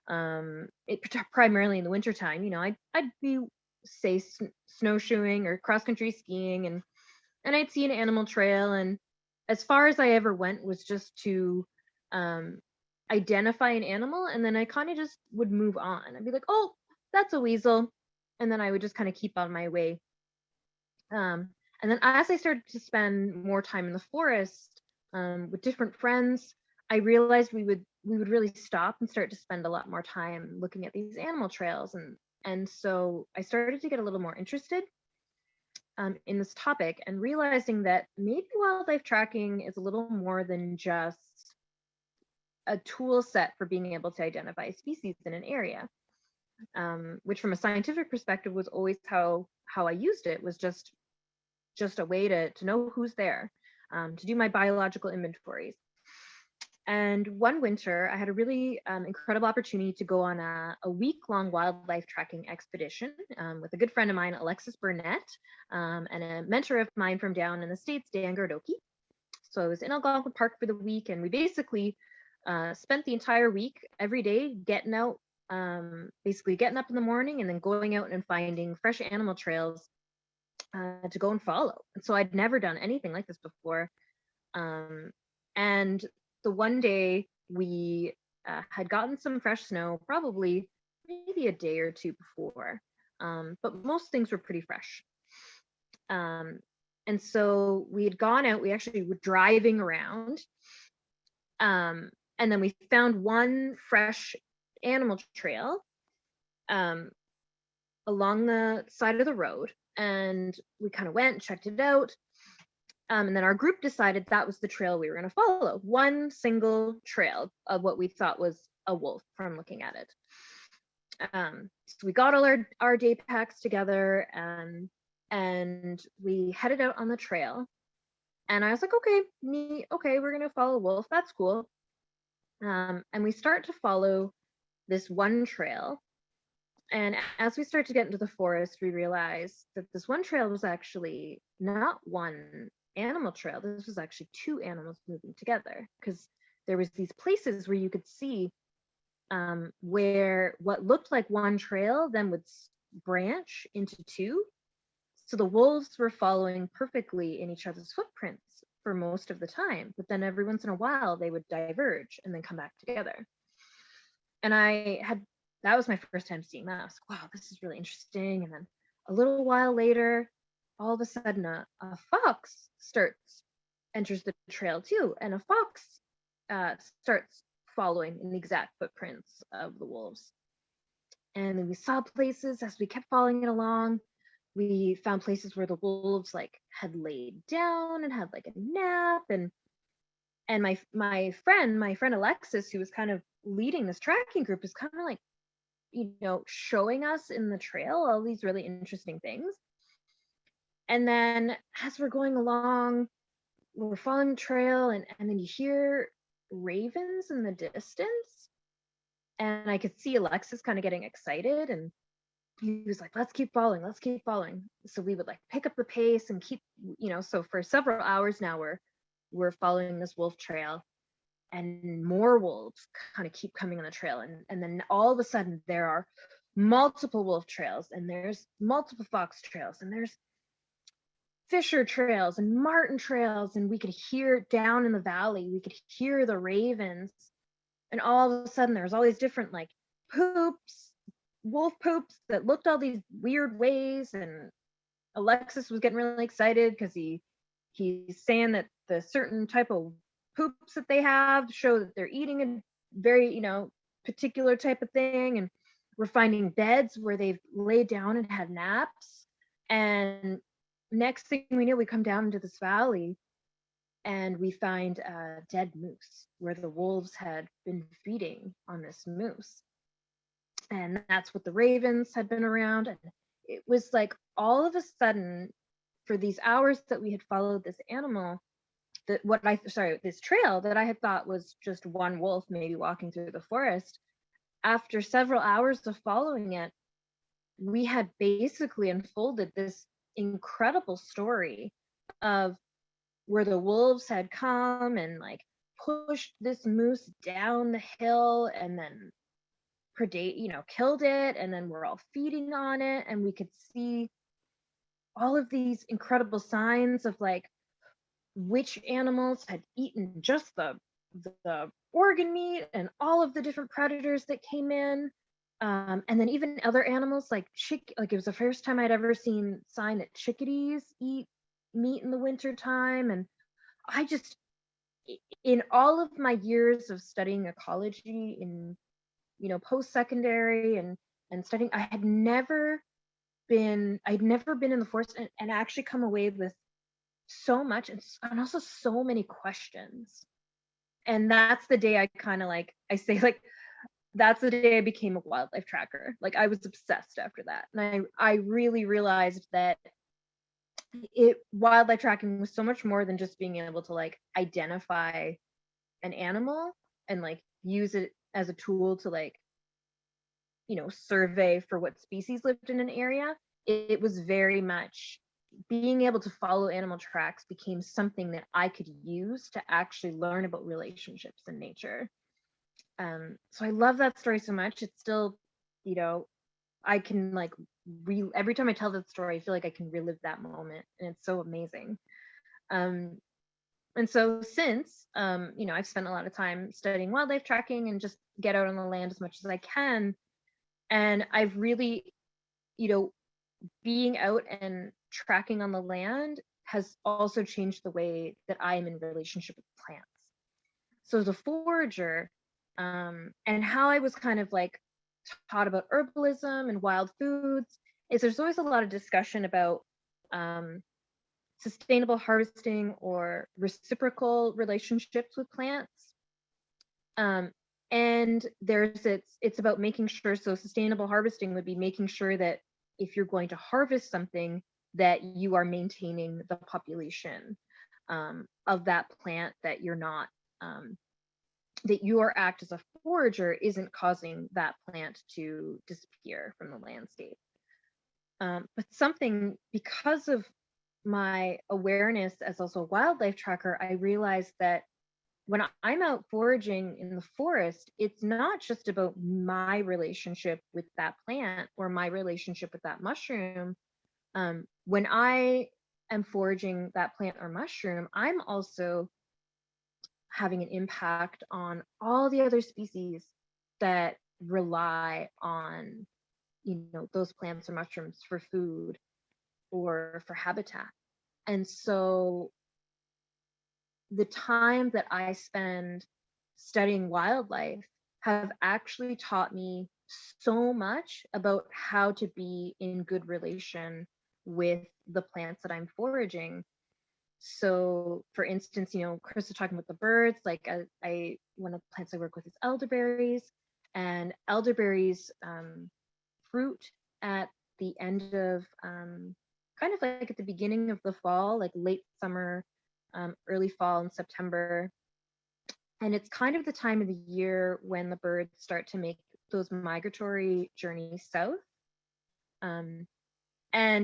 S2: primarily in the wintertime, I'd be, say, snowshoeing or cross-country skiing, and I'd see an animal trail. And as far as I ever went was just to identify an animal. And then I kind of just would move on. I'd be like, oh, that's a weasel. And then I would just kind of keep on my way. And then as I started to spend more time in the forest with different friends, I realized we would really stop and start to spend a lot more time looking at these animal trails. And so I started to get a little more interested. in this topic and realizing that maybe wildlife tracking is a little more than just a tool set for being able to identify species in an area, which from a scientific perspective was always how I used it, was just a way to know who's there, to do my biological inventories. And one winter, I had a really incredible opportunity to go on a week-long wildlife tracking expedition with a good friend of mine, Alexis Burnett, and a mentor of mine from down in the States, Dan Gardoki. So I was in Algonquin Park for the week, and we basically spent the entire week, every day, getting out, basically getting up in the morning and then going out and finding fresh animal trails to go and follow. And so I'd never done anything like this before. And the one day we had gotten some fresh snow, probably maybe a day or two before, but most things were pretty fresh. And so we had gone out, we actually were driving around, and then we found one fresh animal trail along the side of the road, and we kind of went and checked it out. And then our group decided that was the trail we were going to follow, one single trail of what we thought was a wolf from looking at it. So we got all our day packs together, and we headed out on the trail. And I was like, okay, we're going to follow a wolf. That's cool. And we start to follow this one trail. And as we start to get into the forest, we realize that this one trail was actually not one animal trail. This was actually two animals moving together, because there was these places where you could see where what looked like one trail then would branch into two. So the wolves were following perfectly in each other's footprints for most of the time, but then every once in a while they would diverge and then come back together. And that was my first time seeing that. I was like, wow, this is really interesting. And then a little while later, all of a sudden a fox enters the trail too, and a fox starts following in the exact footprints of the wolves. And then we saw places as we kept following it along. We found places where the wolves like had laid down and had like a nap, and my friend Alexis, who was kind of leading this tracking group, is kind of like, showing us in the trail all these really interesting things. And then as we're going along, we're following the trail, and then you hear ravens in the distance. And I could see Alexis kind of getting excited, and he was like, let's keep following. So we would like pick up the pace and keep, so for several hours now we're following this wolf trail, and more wolves kind of keep coming on the trail. And then all of a sudden there are multiple wolf trails, and there's multiple fox trails, and there's fisher trails and martin trails, and we could hear down in the valley, we could hear the ravens. And all of a sudden there's all these different like wolf poops that looked all these weird ways. And Alexis was getting really excited because he's saying that the certain type of poops that they have show that they're eating a very particular type of thing. And we're finding beds where they've laid down and had naps. And next thing we knew, we come down into this valley and we find a dead moose where the wolves had been feeding on this moose. And that's what the ravens had been around. And it was like all of a sudden, for these hours that we had followed this animal, this trail that I had thought was just one wolf maybe walking through the forest, after several hours of following it, we had basically unfolded this incredible story of where the wolves had come and like pushed this moose down the hill and then killed it, and then we're all feeding on it, and we could see all of these incredible signs of like which animals had eaten just the organ meat and all of the different predators that came in. And then even other animals like it was the first time I'd ever seen sign that chickadees eat meat in the winter time. And I just, in all of my years of studying ecology in post-secondary and studying, I had never I'd never been in the forest and actually come away with so much and also so many questions. And that's the day I kind of like, I say like, that's the day I became a wildlife tracker. Like I was obsessed after that. And I really realized that wildlife tracking was so much more than just being able to like identify an animal and like use it as a tool to like, survey for what species lived in an area. It was very much being able to follow animal tracks became something that I could use to actually learn about relationships in nature. So I love that story so much. It's still, I can like every time I tell that story, I feel like I can relive that moment, and it's so amazing. And so since, I've spent a lot of time studying wildlife tracking and just get out on the land as much as I can. And I've really, being out and tracking on the land has also changed the way that I am in relationship with plants. So as a forager, and how I was kind of like taught about herbalism and wild foods is there's always a lot of discussion about sustainable harvesting or reciprocal relationships with plants. And it's about making sure, so sustainable harvesting would be making sure that if you're going to harvest something, that you are maintaining the population of that plant, that you're not, that your act as a forager isn't causing that plant to disappear from the landscape. But something, because of my awareness as also a wildlife tracker, I realized that when I'm out foraging in the forest, it's not just about my relationship with that plant or my relationship with that mushroom. When I am foraging that plant or mushroom, I'm also having an impact on all the other species that rely on, those plants or mushrooms for food or for habitat. And so the time that I spend studying wildlife have actually taught me so much about how to be in good relation with the plants that I'm foraging. So for instance, Chris was talking about the birds, like one of the plants I work with is elderberries, and elderberries fruit at the end of kind of like at the beginning of the fall, like late summer, early fall in September. And it's kind of the time of the year when the birds start to make those migratory journeys south. And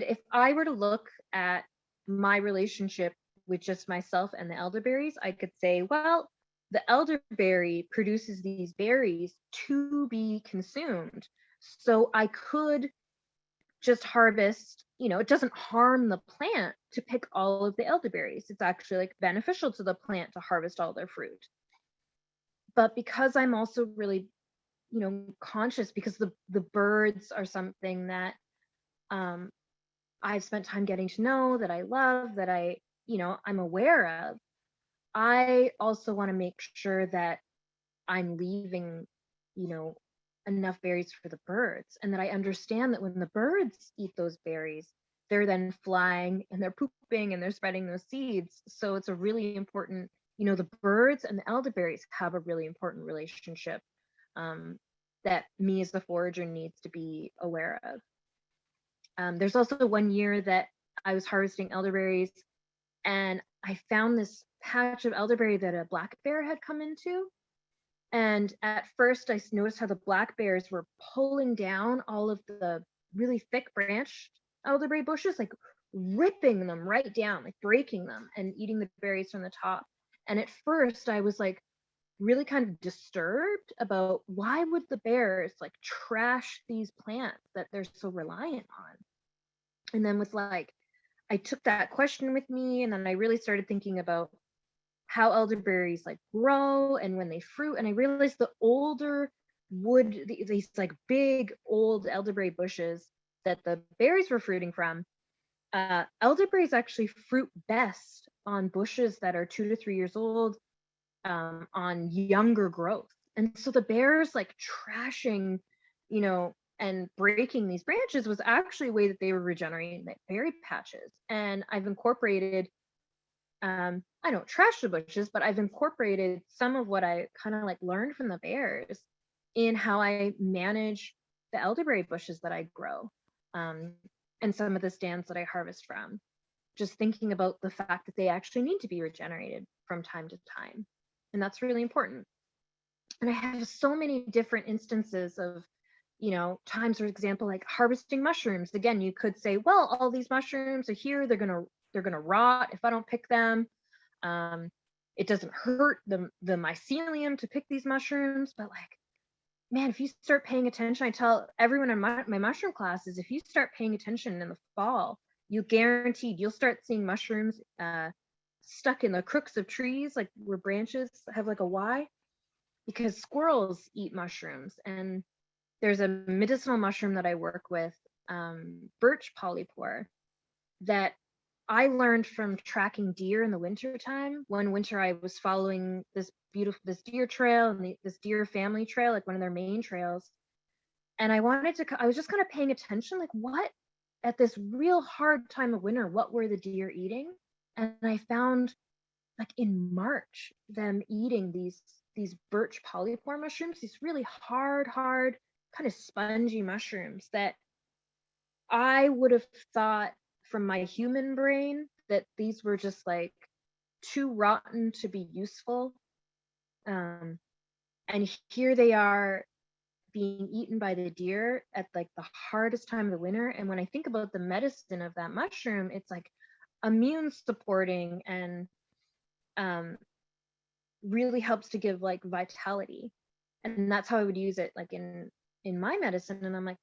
S2: if I were to look at my relationship with just myself and the elderberries, I could say, well, the elderberry produces these berries to be consumed. So I could just harvest, it doesn't harm the plant to pick all of the elderberries. It's actually like beneficial to the plant to harvest all their fruit. But because I'm also really, conscious, because the birds are something that I've spent time getting to know, that I love, that I'm aware of, I also want to make sure that I'm leaving, enough berries for the birds, and that I understand that when the birds eat those berries, they're then flying and they're pooping and they're spreading those seeds. So it's a really important, the birds and the elderberries have a really important relationship that me as the forager needs to be aware of. There's also one year that I was harvesting elderberries, and I found this patch of elderberry that a black bear had come into. And at first I noticed how the black bears were pulling down all of the really thick branched elderberry bushes, like ripping them right down, like breaking them and eating the berries from the top. And at first I was like really kind of disturbed about why would the bears like trash these plants that they're so reliant on. And then I took that question with me, and then I really started thinking about how elderberries like grow and when they fruit. And I realized the older wood, these like big old elderberry bushes that the berries were fruiting from, elderberries actually fruit best on bushes that are 2 to 3 years old, on younger growth. And so the bears like trashing, and breaking these branches was actually a way that they were regenerating the berry patches. And I've incorporated, I don't trash the bushes, but I've incorporated some of what I kind of like learned from the bears in how I manage the elderberry bushes that I grow, and some of the stands that I harvest from. Just thinking about the fact that they actually need to be regenerated from time to time. And that's really important. And I have so many different instances of, times, for example, like harvesting mushrooms. Again, you could say, well, all these mushrooms are here, they're gonna rot if I don't pick them. It doesn't hurt the mycelium to pick these mushrooms, but like, man, if you start paying attention, I tell everyone in my mushroom classes, if you start paying attention in the fall, you'll start seeing mushrooms stuck in the crooks of trees, like where branches have like a Y, because squirrels eat mushrooms. And there's a medicinal mushroom that I work with, Birch Polypore, that I learned from tracking deer in the winter time. One winter I was following this deer trail and this deer family trail, like one of their main trails. And I was just kind of paying attention, like what, at this real hard time of winter, what were the deer eating? And I found, like in March, them eating these birch polypore mushrooms, these really hard, kind of spongy mushrooms that I would have thought from my human brain that these were just like too rotten to be useful. And here they are being eaten by the deer at like the hardest time of the winter. And when I think about the medicine of that mushroom, it's like immune supporting and really helps to give like vitality. And that's how I would use it like in my medicine. And I'm like,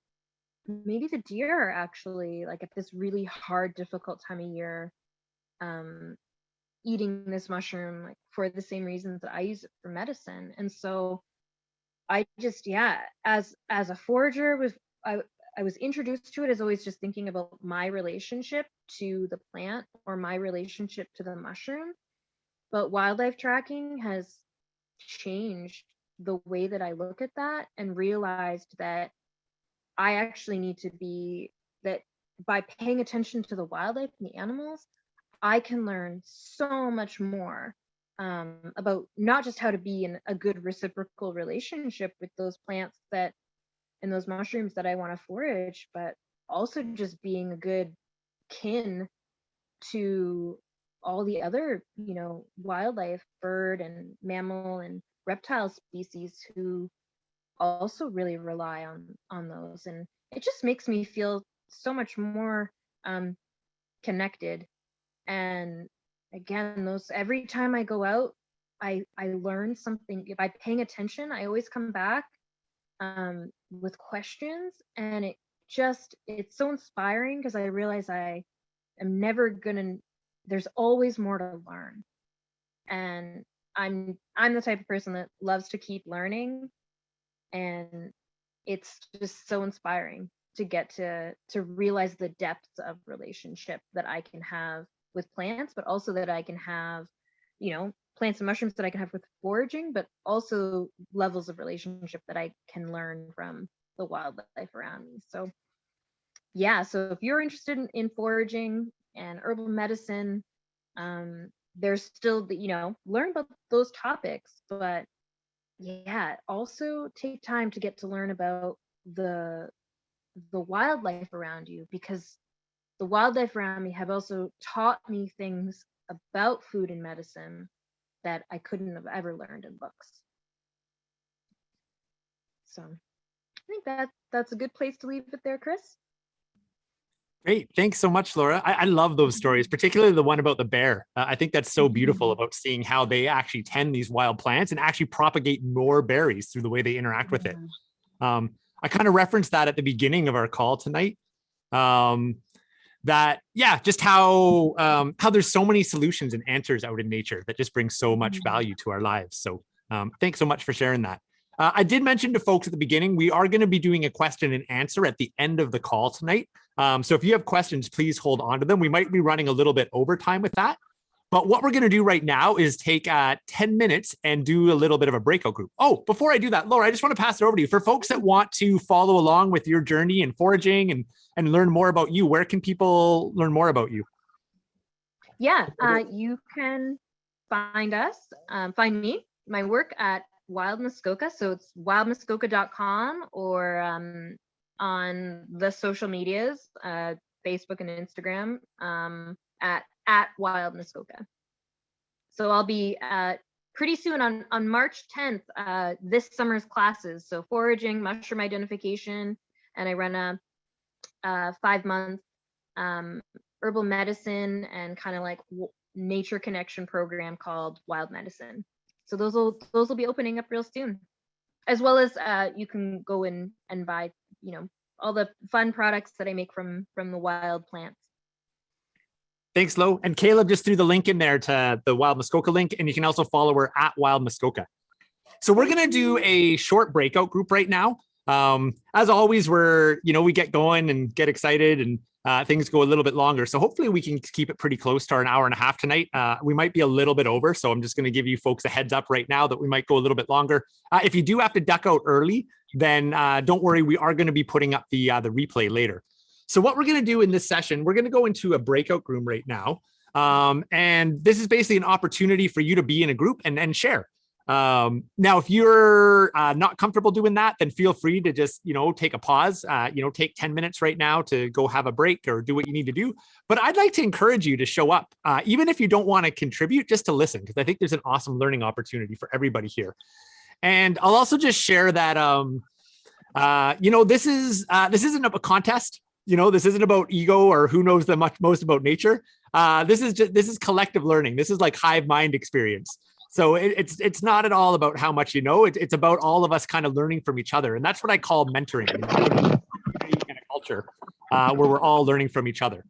S2: maybe the deer are actually like at this really hard, difficult time of year, eating this mushroom like for the same reasons that I use it for medicine. And so I just, as a forager, I was introduced to it as always just thinking about my relationship to the plant or my relationship to the mushroom. But wildlife tracking has changed the way that I look at that and realized that I actually need to that by paying attention to the wildlife and the animals, I can learn so much more about not just how to be in a good reciprocal relationship with those plants and those mushrooms that I want to forage, but also just being a good kin to all the other, wildlife, bird and mammal and reptile species who also really rely on those. And it just makes me feel so much more connected. And again, every time I go out, I learn something. By paying attention, I always come back with questions, and it's so inspiring because I realize I am never gonna, there's always more to learn. And I'm the type of person that loves to keep learning, and it's just so inspiring to get to realize the depths of relationship that I can have with plants, but also that I can have, plants and mushrooms that I can have with foraging, but also levels of relationship that I can learn from the wildlife around me. So so if you're interested in foraging and herbal medicine, there's still learn about those topics, but also take time to get to learn about the wildlife around you, because the wildlife around me have also taught me things about food and medicine that I couldn't have ever learned in books. So I think that's a good place to leave it there, Chris.
S1: Great. Thanks so much, Laura. I love those stories, particularly the one about the bear. I think that's so beautiful about seeing how they actually tend these wild plants and actually propagate more berries through the way they interact with it. I kind of referenced that at the beginning of our call tonight. Just how there's so many solutions and answers out in nature that just bring so much value to our lives. So thanks so much for sharing that. I did mention to folks at the beginning, we are going to be doing a question and answer at the end of the call tonight. So if you have questions, please hold on to them. We might be running a little bit over time with that. But what we're going to do right now is take 10 minutes and do a little bit of a breakout group. Oh, before I do that, Laura, I just want to pass it over to you. For folks that want to follow along with your journey in foraging and learn more about you, where can people learn more about you?
S2: Yeah, you can find me, my work at Wild Muskoka. So it's wildmuskoka.com or on the social medias, Facebook and Instagram, at Wild Muskoka. So I'll be pretty soon on March 10th, this summer's classes. So foraging, mushroom identification, and I run a 5-month herbal medicine and kind of like nature connection program called Wild Medicine. So those will be opening up real soon, as well as you can go in and buy, all the fun products that I make from the wild plants.
S1: Thanks, Lo. And Caleb just threw the link in there to the Wild Muskoka link, and you can also follow her at Wild Muskoka. So we're going to do a short breakout group right now. As always, we get going and get excited and things go a little bit longer. So hopefully we can keep it pretty close to our 1.5 hours tonight. We might be a little bit over. So I'm just going to give you folks a heads up right now that we might go a little bit longer. If you do have to duck out early, then don't worry. We are going to be putting up the replay later. So what we're going to do in this session, we're going to go into a breakout room right now. And this is basically an opportunity for you to be in a group and share. Now, if you're not comfortable doing that, then feel free to just, take a pause, take 10 minutes right now to go have a break or do what you need to do. But I'd like to encourage you to show up, even if you don't want to contribute, just to listen, because I think there's an awesome learning opportunity for everybody here. And I'll also just share that, this isn't a contest. This isn't about ego or who knows the most about nature. This is collective learning. This is like hive mind experience. So it's not at all about how much you know. It's about all of us kind of learning from each other, and that's what I call mentoring in a culture where we're all learning from each other.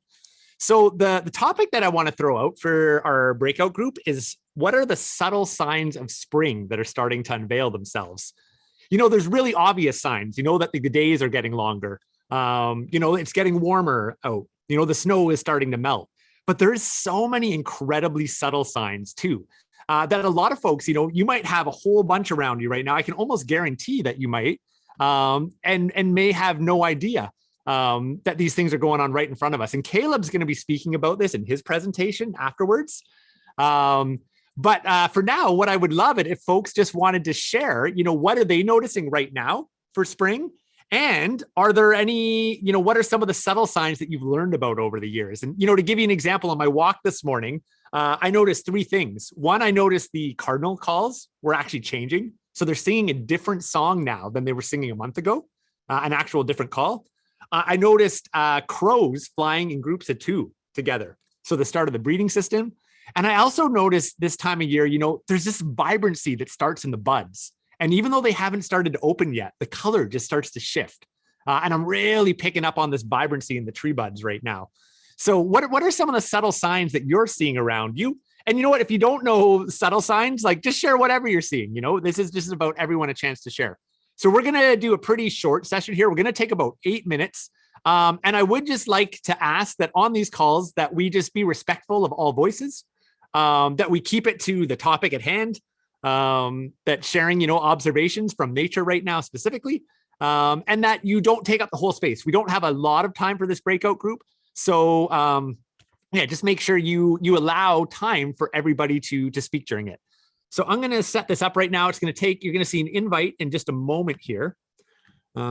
S1: So the topic that I want to throw out for our breakout group is, what are the subtle signs of spring that are starting to unveil themselves? There's really obvious signs. That the days are getting longer. It's getting warmer out. The snow is starting to melt. But there's so many incredibly subtle signs too. That a lot of folks, you might have a whole bunch around you right now. I can almost guarantee that you might, and may have no idea that these things are going on right in front of us. And Caleb's going to be speaking about this in his presentation afterwards. But for now, what I would love it if folks just wanted to share, what are they noticing right now for spring? And are there any, what are some of the subtle signs that you've learned about over the years? And, to give you an example, on my walk this morning, I noticed 3 things. One, I noticed the cardinal calls were actually changing. So they're singing a different song now than they were singing a month ago, an actual different call. I noticed crows flying in groups of 2 together. So the start of the breeding system. And I also noticed this time of year, there's this vibrancy that starts in the buds. And even though they haven't started to open yet, the color just starts to shift. And I'm really picking up on this vibrancy in the tree buds right now. So what are some of the subtle signs that you're seeing around you? And you know what, if you don't know subtle signs, just share whatever you're seeing. This is just about everyone a chance to share. So we're going to do a pretty short session here. We're going to take about 8 minutes. And I would just like to ask that on these calls that we just be respectful of all voices, that we keep it to the topic at hand, that sharing, observations from nature right now specifically, and that you don't take up the whole space. We don't have a lot of time for this breakout group. So just make sure you allow time for everybody to speak during it. So I'm going to set this up right now. It's going to take, you're going to see an invite in just a moment here. Give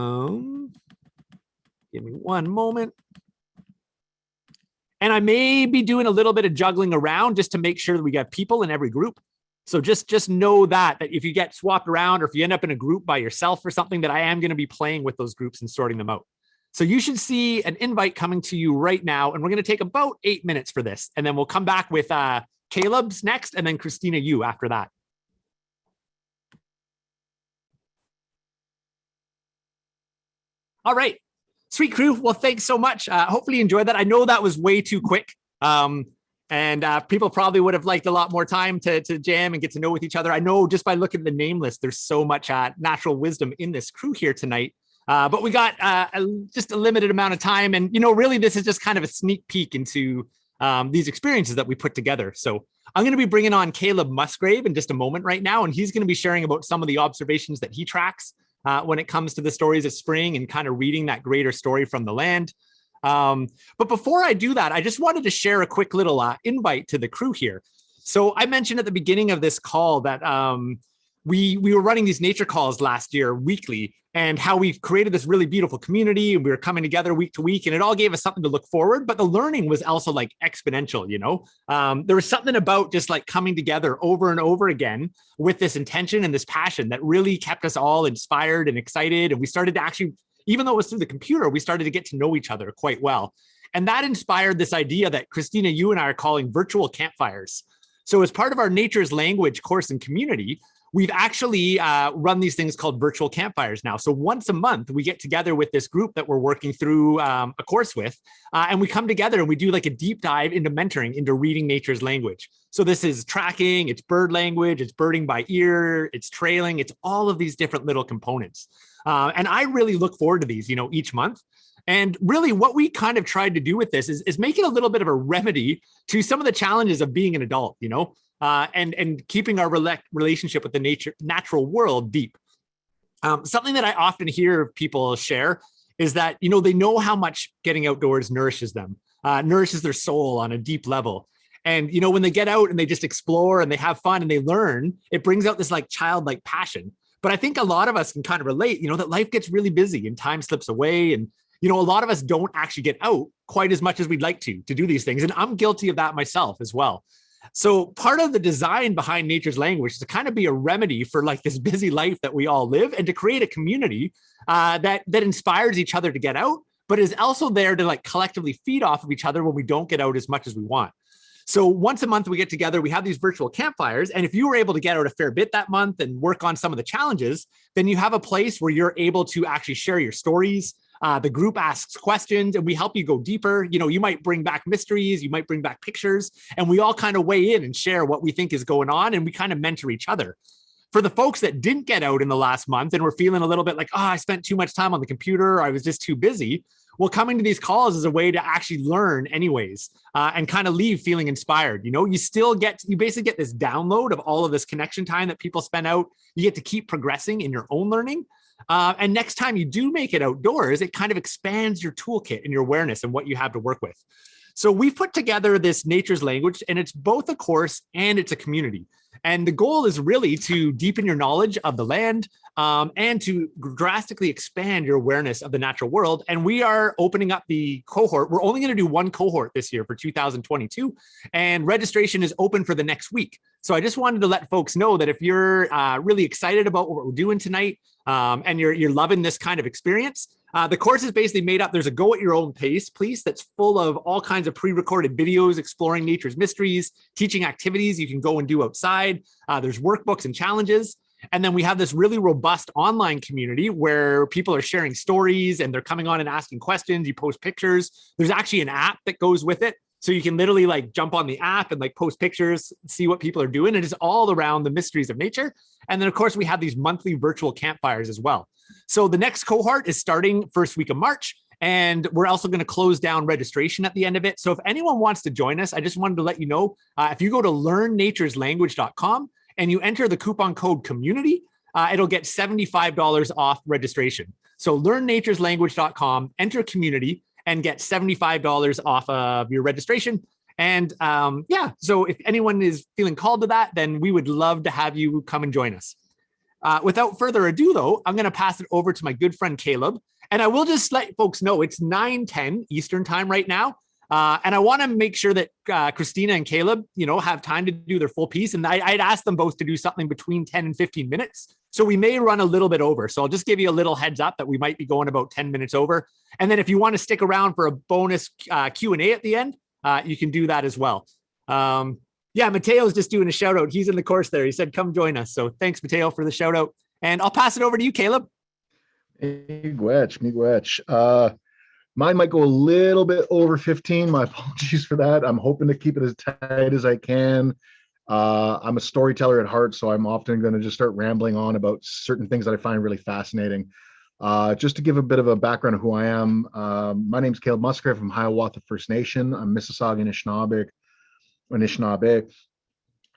S1: me one moment. And I may be doing a little bit of juggling around just to make sure that we got people in every group. So just know that if you get swapped around or if you end up in a group by yourself or something, that I am going to be playing with those groups and sorting them out. So you should see an invite coming to you right now. And we're going to take about 8 minutes for this. And then we'll come back with Caleb's next and then Christina Yu after that. All right. Sweet crew. Well, thanks so much. Hopefully you enjoyed that. I know that was way too quick. And people probably would have liked a lot more time to jam and get to know with each other. I know just by looking at the name list, there's so much natural wisdom in this crew here tonight. But we got just a limited amount of time. And, really, this is just kind of a sneak peek into these experiences that we put together. So I'm going to be bringing on Caleb Musgrave in just a moment right now, and he's going to be sharing about some of the observations that he tracks when it comes to the stories of spring and kind of reading that greater story from the land. But before I do that, I just wanted to share a quick little invite to the crew here. So I mentioned at the beginning of this call that we were running these nature calls last year weekly, and how we've created this really beautiful community, and we were coming together week to week, and it all gave us something to look forward. But the learning was also like exponential, you know. There was something about just like coming together over and over again with this intention and this passion that really kept us all inspired and excited. And we started to actually, even though it was through the computer, we started to get to know each other quite well. And that inspired this idea that Christina Yu and I are calling virtual campfires. So as part of our Nature's Language course and community, we've actually run these things called virtual campfires now. So once a month, we get together with this group that we're working through a course with, and we come together and we do like a deep dive into mentoring, into reading nature's language. So this is tracking, it's bird language, it's birding by ear, it's trailing, it's all of these different little components. And I really look forward to these, you know, each month. And really what we kind of tried to do with this is make it a little bit of a remedy to some of the challenges of being an adult, you know, and keeping our relationship with the natural world deep. Something that I often hear people share is that, you know, they know how much getting outdoors nourishes them, nourishes their soul on a deep level. And, you know, when they get out and they just explore and they have fun and they learn, it brings out this like childlike passion. But I think a lot of us can kind of relate, you know, that life gets really busy and time slips away. And, you know, a lot of us don't actually get out quite as much as we'd like to do these things. And I'm guilty of that myself as well. So part of the design behind Nature's Language is to kind of be a remedy for like this busy life that we all live, and to create a community that inspires each other to get out, but is also there to like collectively feed off of each other when we don't get out as much as we want. So once a month we get together, we have these virtual campfires. And if you were able to get out a fair bit that month and work on some of the challenges, then you have a place where you're able to actually share your stories. The group asks questions and we help you go deeper. You know, you might bring back mysteries, you might bring back pictures, and we all kind of weigh in and share what we think is going on, and we kind of mentor each other. For the folks that didn't get out in the last month and were feeling a little bit like, oh, I spent too much time on the computer, or I was just too busy. Well, coming to these calls is a way to actually learn anyways, and kind of leave feeling inspired. You know, you basically get this download of all of this connection time that people spend out. You get to keep progressing in your own learning. And next time you do make it outdoors, it kind of expands your toolkit and your awareness and what you have to work with. So we've put together this Nature's Language, and it's both a course and it's a community. And the goal is really to deepen your knowledge of the land, and to drastically expand your awareness of the natural world. And we are opening up the cohort. We're only going to do one cohort this year for 2022, and registration is open for the next week. So I just wanted to let folks know that if you're really excited about what we're doing tonight, and you're loving this kind of experience, the course is basically made up. There's a go at your own pace piece that's full of all kinds of pre-recorded videos exploring nature's mysteries, teaching activities you can go and do outside. There's workbooks and challenges. And then we have this really robust online community where people are sharing stories and they're coming on and asking questions. You post pictures. There's actually an app that goes with it. So you can literally like jump on the app and like post pictures, see what people are doing. It is all around the mysteries of nature. And then of course we have these monthly virtual campfires as well. So the next cohort is starting first week of March. And we're also going to close down registration at the end of it. So if anyone wants to join us, I just wanted to let you know, if you go to learnnatureslanguage.com and you enter the coupon code community, it'll get $75 off registration. So learnnatureslanguage.com, enter community, and get $75 off of your registration. And yeah, so if anyone is feeling called to that, then we would love to have you come and join us. Without further ado, though, I'm going to pass it over to my good friend Caleb. And I will just let folks know it's 9:10 Eastern time right now. And I want to make sure that Christina and Caleb, you know, have time to do their full piece. And I'd asked them both to do something between 10 and 15 minutes. So we may run a little bit over. So I'll just give you a little heads up that we might be going about 10 minutes over. And then if you want to stick around for a bonus Q&A at the end, you can do that as well. Yeah, Mateo's just doing a shout out. He's in the course there. He said, come join us. So thanks, Mateo, for the shout out. And I'll pass it over to you, Caleb.
S3: Miigwech. Mine might go a little bit over 15. My apologies for that. I'm hoping to keep it as tight as I can. I'm a storyteller at heart, so I'm often going to just start rambling on about certain things that I find really fascinating. Just to give a bit of a background of who I am, my name is Caleb Musgrave from Hiawatha First Nation. I'm Mississauga Anishinaabe,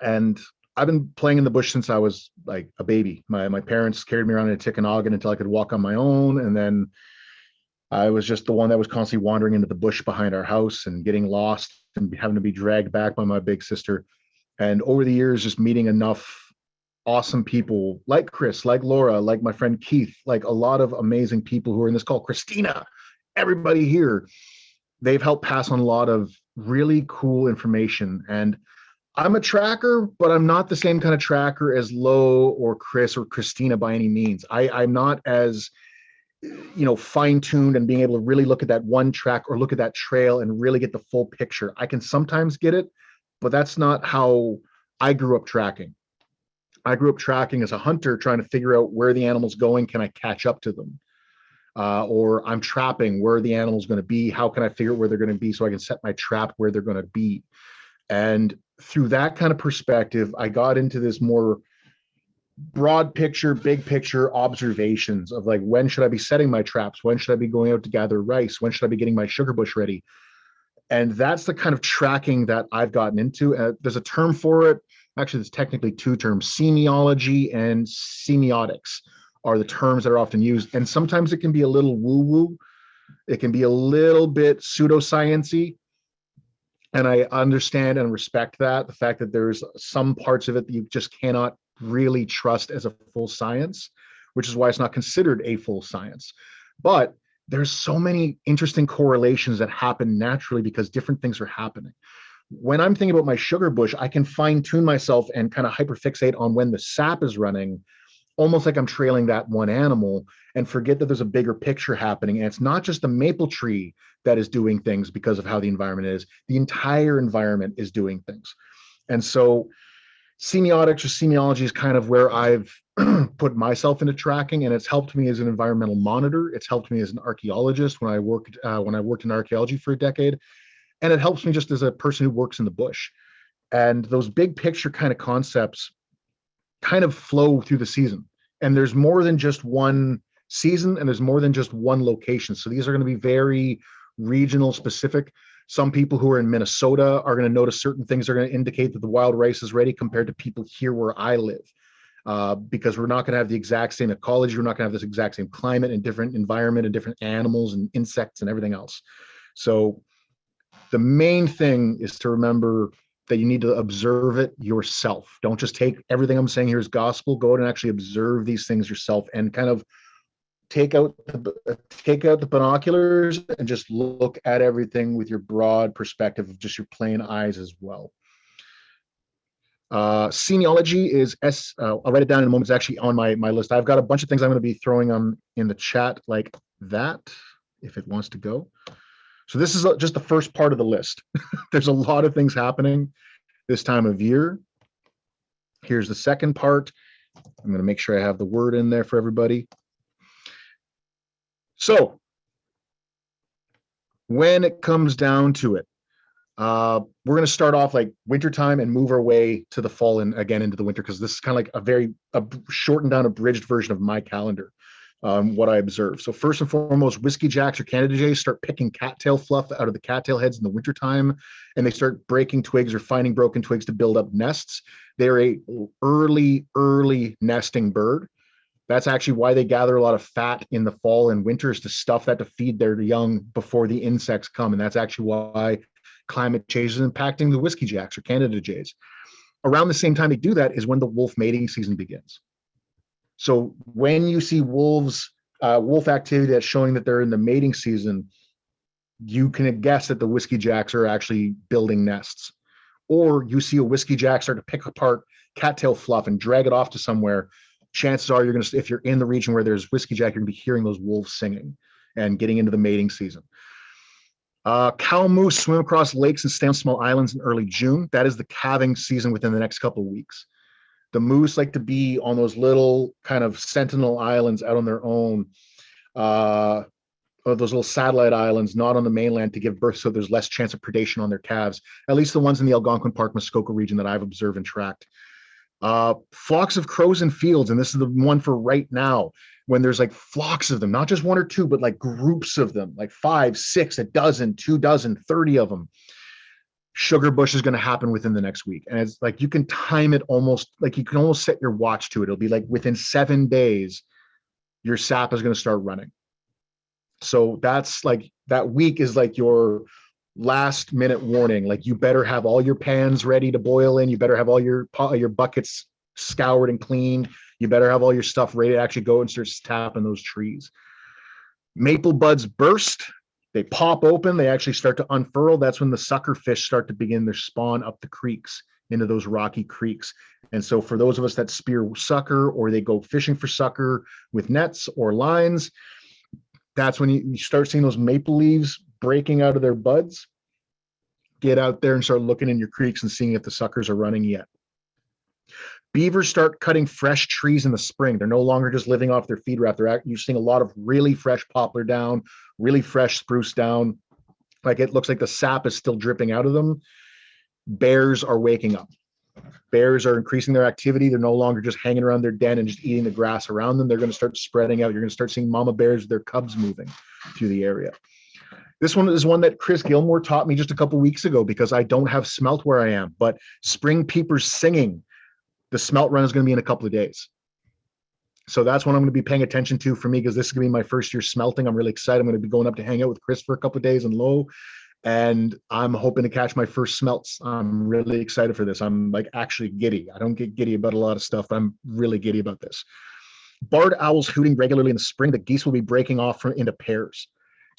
S3: and I've been playing in the bush since I was like a baby. My parents carried me around in a Tikanagan until I could walk on my own, and then I was just the one that was constantly wandering into the bush behind our house and getting lost and having to be dragged back by my big sister. And over the years, just meeting enough awesome people like Chris, like Laura, like my friend Keith, like a lot of amazing people who are in this call, Christina, everybody here, they've helped pass on a lot of really cool information. And I'm a tracker, but I'm not the same kind of tracker as Lo or Chris or Christina by any means. I'm not as, fine-tuned and being able to really look at that one track or look at that trail and really get the full picture. I can sometimes get it, but that's not how I grew up tracking. I grew up tracking as a hunter, trying to figure out where the animal's going. Can I catch up to them? Or I'm trapping, where the animal's going to be. How can I figure out where they're going to be so I can set my trap where they're going to be? And through that kind of perspective, I got into this more broad picture, big picture observations of like, when should I be setting my traps? When should I be going out to gather rice? When should I be getting my sugar bush ready? And that's the kind of tracking that I've gotten into. There's a term for it. Actually, there's technically two terms. Semiology and semiotics are the terms that are often used. And sometimes it can be a little woo-woo. It can be a little bit pseudoscience-y. And I understand and respect that, the fact that there's some parts of it that you just cannot really trust as a full science, which is why it's not considered a full science. But there's so many interesting correlations that happen naturally because different things are happening. When I'm thinking about my sugar bush, I can fine tune myself and kind of hyperfixate on when the sap is running, almost like I'm trailing that one animal, and forget that there's a bigger picture happening. And it's not just the maple tree that is doing things because of how the environment is. The entire environment is doing things. And so semiotics or semiology is kind of where I've put myself into tracking, and it's helped me as an environmental monitor. It's helped me as an archaeologist when I worked in archaeology for a decade. And it helps me just as a person who works in the bush. And those big picture kind of concepts kind of flow through the season. And there's more than just one season, and there's more than just one location. So these are going to be very regional specific. Some people who are in Minnesota are going to notice certain things are going to indicate that the wild rice is ready compared to people here where I live. Because we're not going to have the exact same ecology. We're not going to have this exact same climate and different environment and different animals and insects and everything else. So the main thing is to remember that you need to observe it yourself. Don't just take everything I'm saying here as gospel. Go out and actually observe these things yourself and kind of take out the binoculars and just look at everything with your broad perspective of just your plain eyes as well. Semiology is I'll write it down in a moment. It's actually on my list. I've got a bunch of things I'm going to be throwing on in the chat like that, if it wants to go. So this is just the first part of the list. There's a lot of things happening this time of year. Here's the second part. I'm going to make sure I have the word in there for everybody. So when it comes down to it, we're going to start off like wintertime and move our way to the fall and again into the winter, because this is kind of like a shortened down, abridged version of my calendar. What I observe. So first and foremost, whiskey jacks or Canada jays start picking cattail fluff out of the cattail heads in the wintertime, and they start breaking twigs or finding broken twigs to build up nests. They're a early nesting bird. That's actually why they gather a lot of fat in the fall and winters to stuff that to feed their young before the insects come. And that's actually why climate change is impacting the whiskey jacks or Canada jays. Around the same time they do that is when the wolf mating season begins. So when you see wolf activity that's showing that they're in the mating season, you can guess that the whiskey jacks are actually building nests. Or you see a whiskey jack start to pick apart cattail fluff and drag it off to somewhere. Chances are if you're in the region where there's whiskey jack, you're going to be hearing those wolves singing and getting into the mating season. Cow moose swim across lakes and stay on small islands in early June. That is the calving season within the next couple of weeks. The moose like to be on those little kind of sentinel islands out on their own, or those little satellite islands, not on the mainland, to give birth so there's less chance of predation on their calves, at least the ones in the Algonquin Park, Muskoka region that I've observed and tracked. Flocks of crows in fields, and this is the one for right now. when there's like flocks of them, not just one or two, but like groups of them, like 5, 6, a dozen, 2 dozen, 30 of them, sugar bush is going to happen within the next week. And it's like, you can time it almost, like you can almost set your watch to it. It'll be like within 7 days, your sap is going to start running. So that's like, that week is like your last minute warning. Like, you better have all your pans ready to boil in. You better have all your buckets scoured and cleaned. You better have all your stuff ready to actually go and start tapping those trees. Maple buds burst. They pop open. They actually start to unfurl. That's when the sucker fish start to begin their spawn up the creeks, into those rocky creeks. And so for those of us that spear sucker, or they go fishing for sucker with nets or lines, that's when you start seeing those maple leaves breaking out of their buds. Get out there and start looking in your creeks and seeing if the suckers are running yet. Beavers start cutting fresh trees in the spring. They're no longer just living off their feed raft. You're seeing a lot of really fresh poplar down, really fresh spruce down. Like, it looks like the sap is still dripping out of them. Bears are waking up. Bears are increasing their activity. They're no longer just hanging around their den and just eating the grass around them. They're going to start spreading out. You're going to start seeing mama bears with their cubs moving through the area. This one is one that Chris Gilmour taught me just a couple weeks ago, because I don't have smelt where I am, but spring peepers singing. The smelt run is going to be in a couple of days. So that's what I'm going to be paying attention to for me, because this is going to be my first year smelting. I'm really excited. I'm going to be going up to hang out with Chris for a couple of days in Low, and I'm hoping to catch my first smelts. I'm really excited for this. I'm like actually giddy. I don't get giddy about a lot of stuff, but I'm really giddy about this. Barred owls hooting regularly in the spring. The geese will be breaking off into pairs.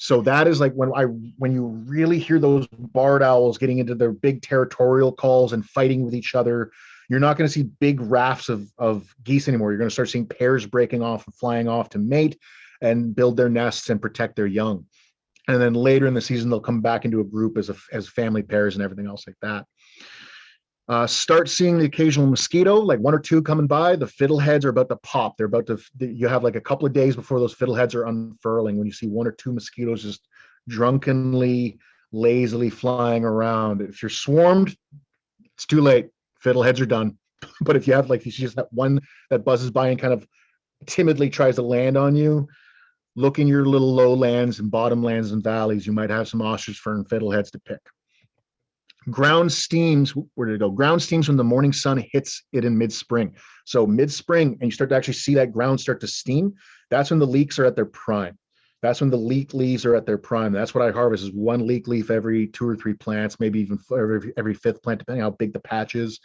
S3: So that is like when you really hear those barred owls getting into their big territorial calls and fighting with each other. You're not going to see big rafts of geese anymore. You're going to start seeing pairs breaking off and flying off to mate and build their nests and protect their young. And then later in the season, they'll come back into a group as family pairs and everything else like that. Start seeing the occasional mosquito, like 1 or 2 coming by. The fiddleheads are about to pop. You have like a couple of days before those fiddleheads are unfurling, when you see 1 or 2 mosquitoes just drunkenly, lazily flying around. If you're swarmed, it's too late. Fiddleheads are done. But if you see just that one that buzzes by and kind of timidly tries to land on you, look in your little lowlands and bottomlands and valleys. You might have some ostrich fern fiddleheads to pick. Ground steams, where did it go? Ground steams when the morning sun hits it in mid-spring. So mid-spring, and you start to actually see that ground start to steam. That's when the leeks are at their prime. That's when the leek leaves are at their prime. That's what I harvest, is 1 leek leaf every 2 or 3 plants, maybe even every 5th plant, depending how big the patch is.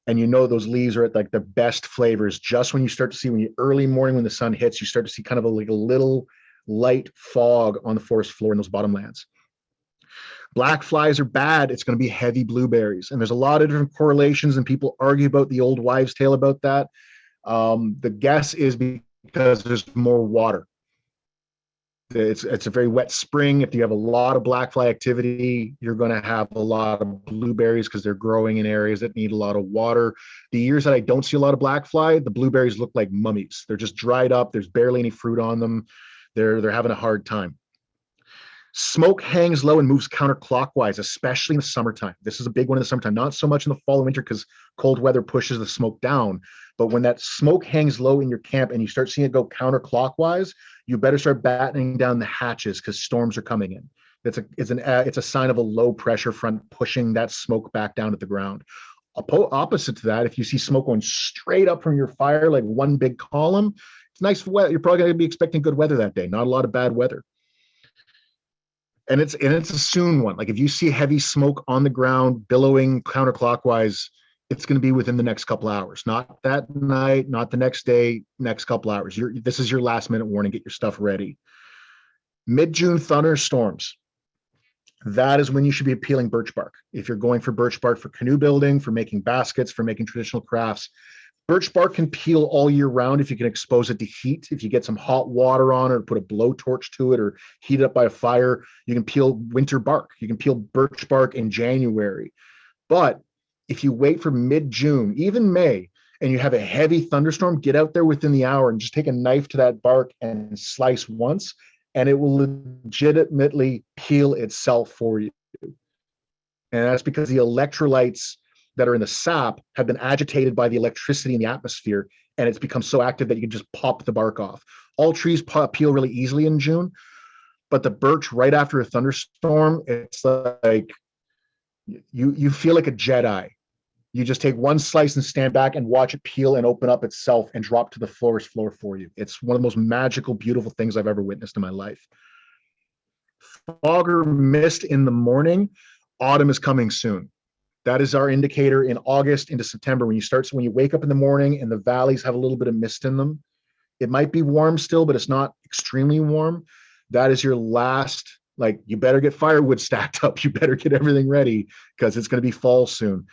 S3: And those leaves are at like the best flavors. Just when you start to see, early morning when the sun hits, you start to see kind of a little light fog on the forest floor in those bottomlands. Black flies are bad. It's going to be heavy blueberries. And there's a lot of different correlations, and people argue about the old wives' tale about that. The guess is because there's more water. It's a very wet spring. If you have a lot of black fly activity, you're going to have a lot of blueberries, because they're growing in areas that need a lot of water. The years that I don't see a lot of black fly, the blueberries look like mummies. They're just dried up. There's barely any fruit on them. They're having a hard time. Smoke hangs low and moves counterclockwise, especially in the summertime. This is a big one in the summertime, not so much in the fall and winter, because cold weather pushes the smoke down. But when that smoke hangs low in your camp and you start seeing it go counterclockwise, you better start battening down the hatches, because storms are coming in. It's a sign of a low pressure front pushing that smoke back down at the ground. Opposite to that, if you see smoke going straight up from your fire, like one big column, it's nice weather. You're probably going to be expecting good weather that day. Not a lot of bad weather. And it's a soon one. Like, if you see heavy smoke on the ground billowing counterclockwise, it's going to be within the next couple hours. Not that night, not the next day, next couple hours. This is your last minute warning. Get your stuff ready. Mid-June thunderstorms. That is when you should be peeling birch bark. If you're going for birch bark for canoe building, for making baskets, for making traditional crafts, birch bark can peel all year round if you can expose it to heat. If you get some hot water on it, or put a blowtorch to it, or heat it up by a fire, you can peel winter bark. You can peel birch bark in January. But if you wait for mid-June, even May, and you have a heavy thunderstorm, get out there within the hour and just take a knife to that bark and slice once, and it will legitimately peel itself for you. And that's because the electrolytes that are in the sap have been agitated by the electricity in the atmosphere, and it's become so active that you can just pop the bark off. All trees peel really easily in June, but the birch right after a thunderstorm, it's like you feel like a Jedi. You just take one slice and stand back and watch it peel and open up itself and drop to the forest floor for you. It's one of the most magical, beautiful things I've ever witnessed in my life. Fog or mist in the morning, autumn is coming soon. That is our indicator in August into September when you wake up in the morning and the valleys have a little bit of mist in them. It might be warm still, but it's not extremely warm. That is your last, like, you better get firewood stacked up. You better get everything ready because it's going to be fall soon.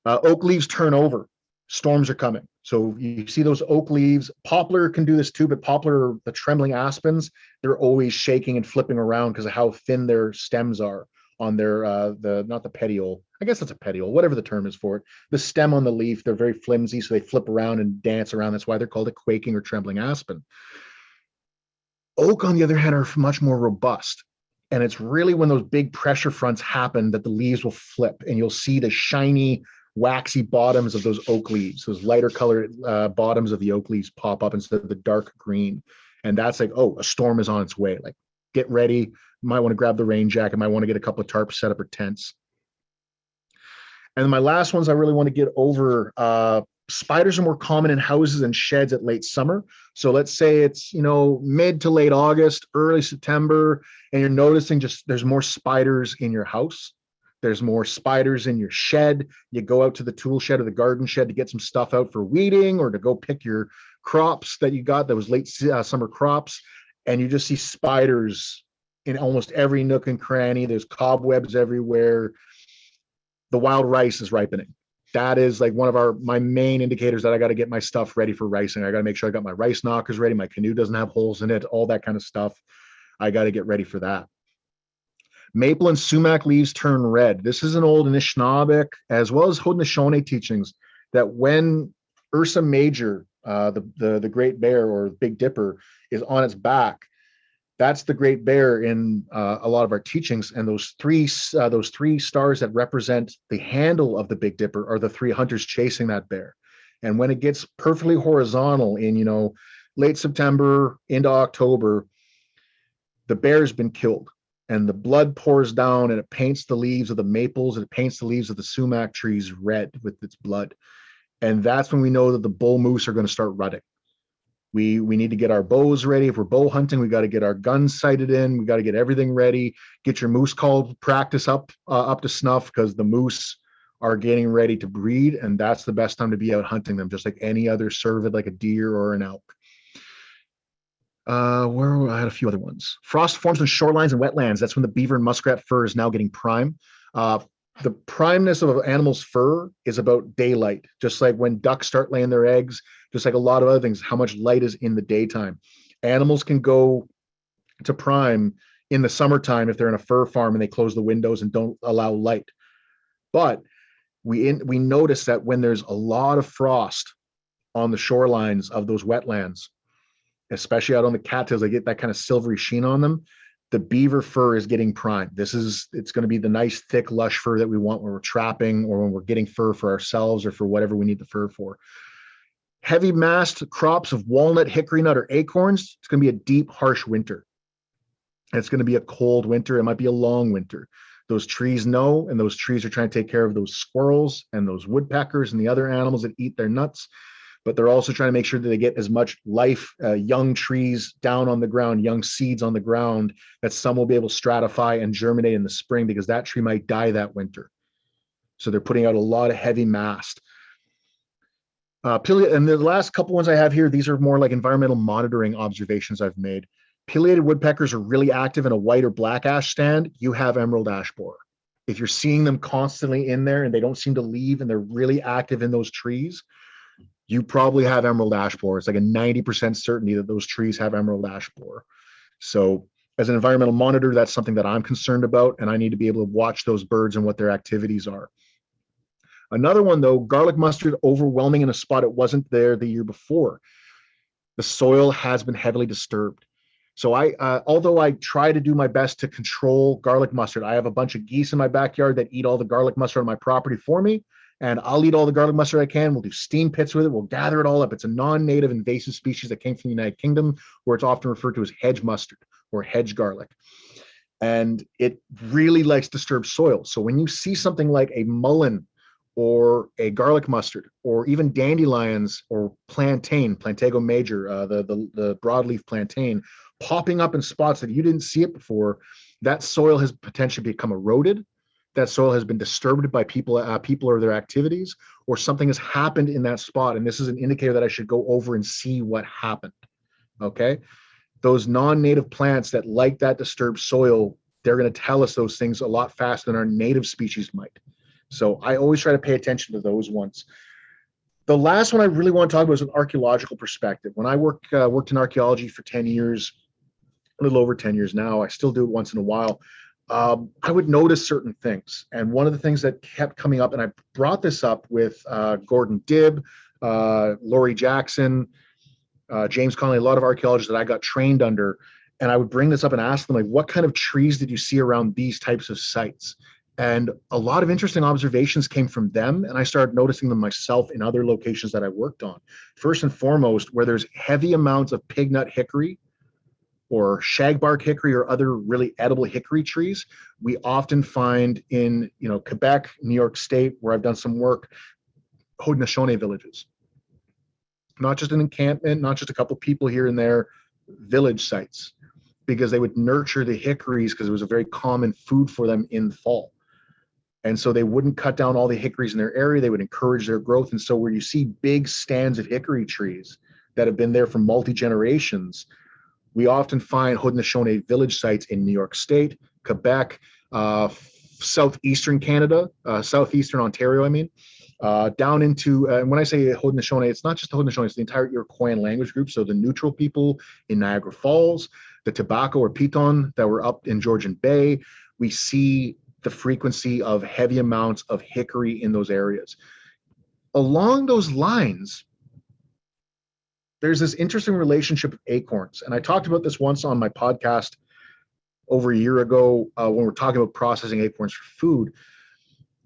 S3: Oak leaves turn over. Storms are coming. So you see those oak leaves. Poplar can do this too, but poplar, the trembling aspens, they're always shaking and flipping around because of how thin their stems are on their, not the petiole. I guess it's a petiole, whatever the term is for it. The stem on the leaf, they're very flimsy, so they flip around and dance around. That's why they're called a quaking or trembling aspen. Oak, on the other hand, are much more robust. And it's really when those big pressure fronts happen that the leaves will flip and you'll see the shiny, waxy bottoms of those oak leaves, those lighter colored bottoms of the oak leaves pop up instead of the dark green. And that's like, oh, a storm is on its way. Like, get ready. Might want to grab the rain jacket, might want to get a couple of tarps set up or tents. And my last ones I really want to get over, spiders are more common in houses and sheds at late summer. So let's say it's, mid to late August, early September, and you're noticing just there's more spiders in your house. There's more spiders in your shed. You go out to the tool shed or the garden shed to get some stuff out for weeding or to go pick your crops that you got, that was late summer crops. And you just see spiders in almost every nook and cranny. There's cobwebs everywhere. The wild rice is ripening. That is like one of my main indicators that I got to get my stuff ready for ricing. I got to make sure I got my rice knockers ready. My canoe doesn't have holes in it, all that kind of stuff. I got to get ready for that. Maple and sumac leaves turn red. This is an old Anishinaabeg as well as Haudenosaunee teachings that when Ursa Major, the Great Bear or Big Dipper, is on its back, that's the Great Bear in a lot of our teachings. And those three stars that represent the handle of the Big Dipper are the three hunters chasing that bear. And when it gets perfectly horizontal in late September into October, the bear's been killed. And the blood pours down and it paints the leaves of the maples and it paints the leaves of the sumac trees red with its blood. And that's when we know that the bull moose are going to start rutting. We need to get our bows ready. If we're bow hunting, we got to get our guns sighted in. We got to get everything ready. Get your moose call practice up to snuff because the moose are getting ready to breed. And that's the best time to be out hunting them, just like any other cervid, like a deer or an elk. I had a few other ones. Frost forms on shorelines and wetlands. That's when the beaver and muskrat fur is now getting prime. The primeness of an animal's fur is about daylight, just like when ducks start laying their eggs, just like a lot of other things, how much light is in the daytime. Animals can go to prime in the summertime if they're in a fur farm and they close the windows and don't allow light. But we notice that when there's a lot of frost on the shorelines of those wetlands, especially out on the cattails, they get that kind of silvery sheen on them. The beaver fur is getting prime. It's going to be the nice, thick, lush fur that we want when we're trapping or when we're getting fur for ourselves or for whatever we need the fur for. Heavy massed crops of walnut, hickory nut, or acorns, it's going to be a deep, harsh winter. It's going to be a cold winter. It might be a long winter. Those trees know, and those trees are trying to take care of those squirrels and those woodpeckers and the other animals that eat their nuts. But they're also trying to make sure that they get as much life, young trees down on the ground, young seeds on the ground, that some will be able to stratify and germinate in the spring because that tree might die that winter. So they're putting out a lot of heavy mast. And the last couple ones I have here, these are more like environmental monitoring observations I've made. Pileated woodpeckers are really active in a white or black ash stand. You have emerald ash borer. If you're seeing them constantly in there and they don't seem to leave and they're really active in those trees, you probably have emerald ash borer. It's like a 90% certainty that those trees have emerald ash borer. So as an environmental monitor, that's something that I'm concerned about, and I need to be able to watch those birds and what their activities are. Another one, though, garlic mustard overwhelming in a spot it wasn't there the year before. The soil has been heavily disturbed. So although I try to do my best to control garlic mustard, I have a bunch of geese in my backyard that eat all the garlic mustard on my property for me. and I'll eat all the garlic mustard I can. We'll do steam pits with it. We'll gather it all up. It's a non-native invasive species that came from the United Kingdom, where it's often referred to as hedge mustard or hedge garlic. And it really likes disturbed soil. So when you see something like a mullein or a garlic mustard, or even dandelions or plantain, Plantago major, the broadleaf plantain, popping up in spots that you didn't see it before, that soil has potentially become eroded. That soil has been disturbed by people or their activities, or something has happened in that spot. And this is an indicator that I should go over and see what happened. Okay. Those non-native plants that like that disturbed soil, they're going to tell us those things a lot faster than our native species might. So I always try to pay attention to those ones. The last one I really want to talk about is an archaeological perspective. When I worked in archaeology for 10 years, a little over 10 years now, I still do it once in a while. I would notice certain things. And one of the things that kept coming up, and I brought this up with Gordon Dibb, Laurie Jackson, James Connolly, a lot of archaeologists that I got trained under, and I would bring this up and ask them, like, what kind of trees did you see around these types of sites? And a lot of interesting observations came from them, and I started noticing them myself in other locations that I worked on. First and foremost, where there's heavy amounts of pignut hickory or shagbark hickory or other really edible hickory trees, we often find in Quebec, New York State, where I've done some work, Haudenosaunee villages. Not just an encampment, not just a couple people here and there, village sites, because they would nurture the hickories because it was a very common food for them in the fall. And so they wouldn't cut down all the hickories in their area. They would encourage their growth. And so where you see big stands of hickory trees that have been there for multi-generations, we often find Haudenosaunee village sites in New York State, Quebec, southeastern Canada, southeastern Ontario, I mean, down into, and when I say Haudenosaunee, it's not just the Haudenosaunee, it's the entire Iroquoian language group. So the neutral people in Niagara Falls, the Tobacco or Piton that were up in Georgian Bay, we see the frequency of heavy amounts of hickory in those areas. Along those lines, there's this interesting relationship of acorns. And I talked about this once on my podcast over a year ago when we're talking about processing acorns for food.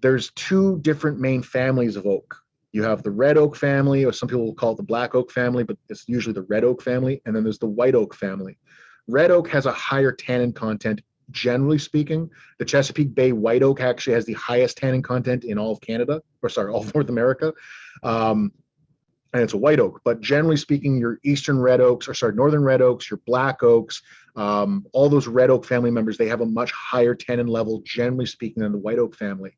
S3: There's two different main families of oak. You have the red oak family, or some people will call it the black oak family, but it's usually the red oak family. And then there's the white oak family. Red oak has a higher tannin content, generally speaking. The Chesapeake Bay white oak actually has the highest tannin content in all of Canada, or sorry, all of North America. And it's a white oak, but generally speaking, your eastern red oaks, or sorry, northern red oaks, your black oaks, all those red oak family members, they have a much higher tannin level, generally speaking, than the white oak family.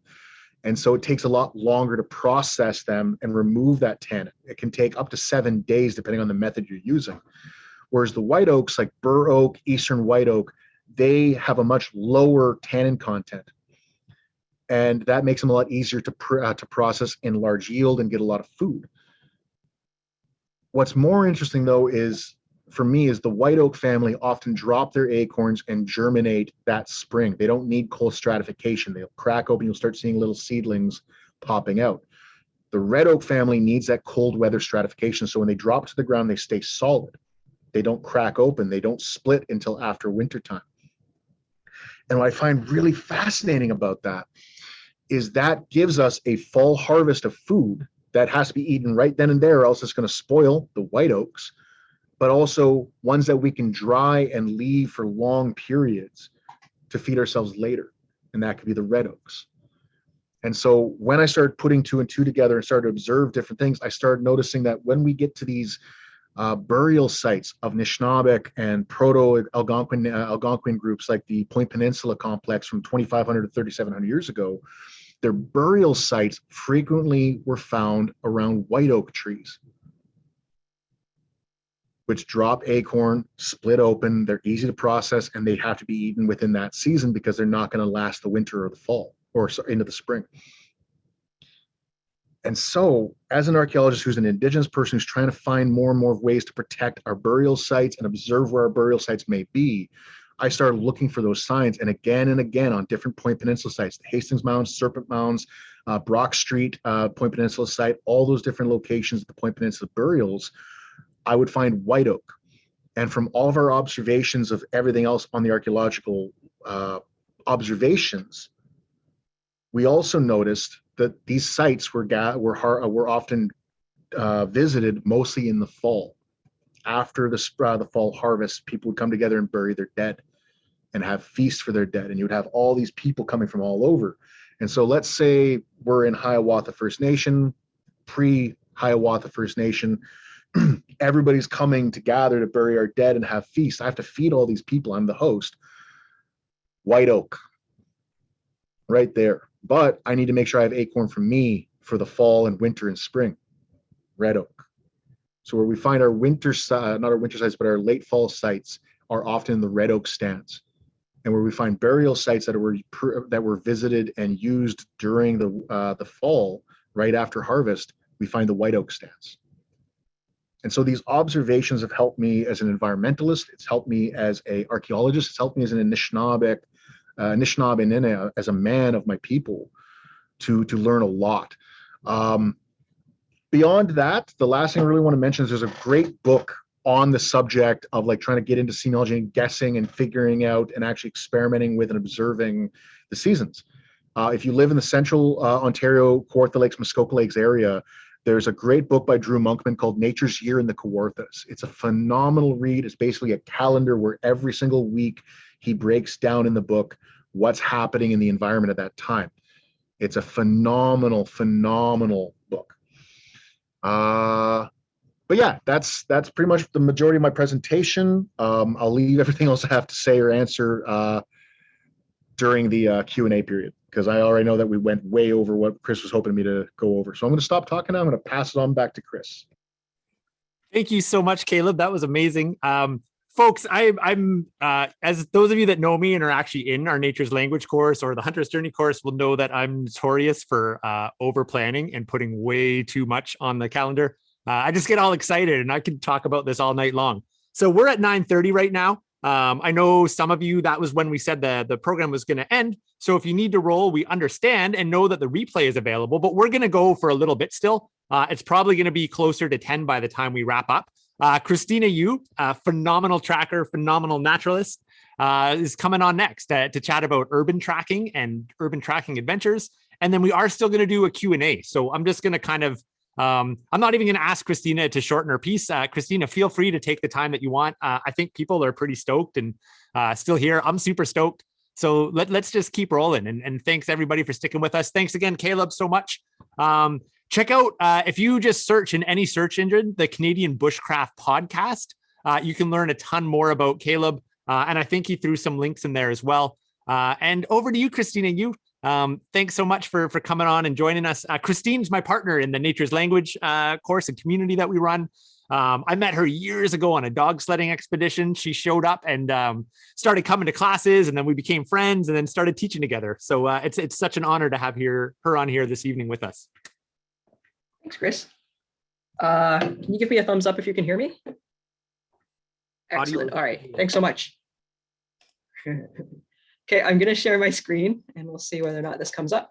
S3: And so it takes a lot longer to process them and remove that tannin. It can take up to 7 days, depending on the method you're using. Whereas the white oaks, like bur oak, eastern white oak, they have a much lower tannin content. And that makes them a lot easier to process in large yield and get a lot of food. What's more interesting, though, is for me, is the white oak family often drop their acorns and germinate that spring. They don't need cold stratification. They'll crack open, you'll start seeing little seedlings popping out. The red oak family needs that cold weather stratification. So when they drop to the ground, they stay solid. They don't crack open. They don't split until after wintertime. And what I find really fascinating about that is that gives us a fall harvest of food that has to be eaten right then and there, or else it's going to spoil the white oaks, but also ones that we can dry and leave for long periods to feed ourselves later. And that could be the red oaks. And so when I started putting two and two together and started to observe different things, I started noticing that when we get to these burial sites of Nishnabek and Proto-Algonquin groups like the Point Peninsula complex from 2,500 to 3,700 years ago, their burial sites frequently were found around white oak trees, which drop acorn, split open, they're easy to process, and they have to be eaten within that season because they're not going to last the winter or the fall or into the spring. And so, as an archaeologist who's an indigenous person who's trying to find more and more ways to protect our burial sites and observe where our burial sites may be, I started looking for those signs. And again on different Point Peninsula sites, the Hastings Mounds, Serpent Mounds, Brock Street, Point Peninsula site, all those different locations at the Point Peninsula burials, I would find white oak. And from all of our observations of everything else on the archaeological observations, we also noticed these sites were often visited mostly in the fall. After the fall harvest, people would come together and bury their dead and have feasts for their dead. And you would have all these people coming from all over. And so let's say we're in Hiawatha First Nation, pre-Hiawatha First Nation, everybody's coming to gather to bury our dead and have feasts. I have to feed all these people. I'm the host. White oak, right there. But I need to make sure I have acorn for me for the fall and winter and spring. Red oak. So where we find our not our winter sites, but our late fall sites are often in the red oak stands. And where we find burial sites that were visited and used during the fall, right after harvest, we find the white oak stands. And so these observations have helped me as an environmentalist. It's helped me as an archaeologist. It's helped me as an Anishinaabe as a man of my people to learn a lot. Beyond that, the last thing I really want to mention is there's a great book on the subject of like trying to get into semiology and guessing and figuring out and actually experimenting with and observing the seasons. If you live in the central Ontario, Kawartha Lakes, Muskoka Lakes area, there's a great book by Drew Monkman called Nature's Year in the Kawarthas. It's a phenomenal read. It's basically a calendar where every single week he breaks down in the book what's happening in the environment at that time. It's a phenomenal, phenomenal book. But yeah, that's pretty much the majority of my presentation. I'll leave everything else I have to say or answer during the Q&A period, because I already know that we went way over what Chris was hoping me to go over. So I'm going to stop talking now. I'm going to pass it on back to Chris.
S1: Thank you so much, Caleb. That was amazing. Folks, I'm as those of you that know me and are actually in our Nature's Language course or the Hunter's Journey course will know that I'm notorious for over planning and putting way too much on the calendar. I just get all excited and I can talk about this all night long. So we're at 9:30 right now. I know some of you, that was when we said the program was going to end. So if you need to roll, we understand and know that the replay is available, but we're going to go for a little bit still. It's probably going to be closer to 10 by the time we wrap up. Christina Yu, phenomenal tracker, phenomenal naturalist, is coming on next to chat about urban tracking and urban tracking adventures. And then we are still going to do a Q&A. So I'm just going to kind of, I'm not even going to ask Christina to shorten her piece. Christina, feel free to take the time that you want. I think people are pretty stoked and still here. I'm super stoked. So let's just keep rolling. And thanks everybody for sticking with us. Thanks again, Caleb, so much. Check out, if you just search in any search engine, the Canadian Bushcraft podcast, you can learn a ton more about Caleb. And I think he threw some links in there as well. And over to you, Christina Yu. Thanks so much for coming on and joining us. Christine's my partner in the Nature's Language course and community that we run. I met her years ago on a dog sledding expedition. She showed up and started coming to classes, and then we became friends and then started teaching together. So it's such an honor to have her on here this evening with us.
S4: Thanks, Chris. Can you give me a thumbs up if you can hear me? Excellent. All right. Thanks so much. Okay, I'm going to share my screen and we'll see whether or not this comes up.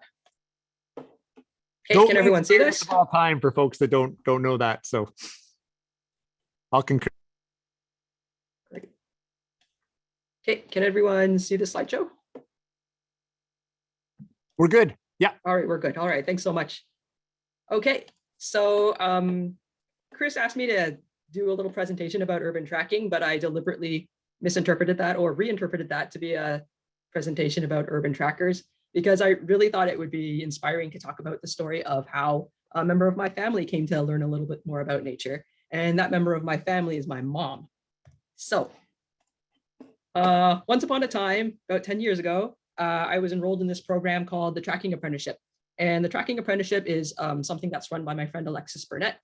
S4: Okay, can everyone see this?
S1: All time for folks that don't know that. So I'll concur.
S4: Okay, can everyone see the slideshow?
S1: We're good. Yeah.
S4: All right, we're good. All right, thanks so much. Okay, so Chris asked me to do a little presentation about urban tracking, but I deliberately misinterpreted that or reinterpreted that to be a presentation about urban trackers, because I really thought it would be inspiring to talk about the story of how a member of my family came to learn a little bit more about nature. And that member of my family is my mom. So once upon a time, about 10 years ago, I was enrolled in this program called the Tracking Apprenticeship. And the Tracking Apprenticeship is something that's run by my friend Alexis Burnett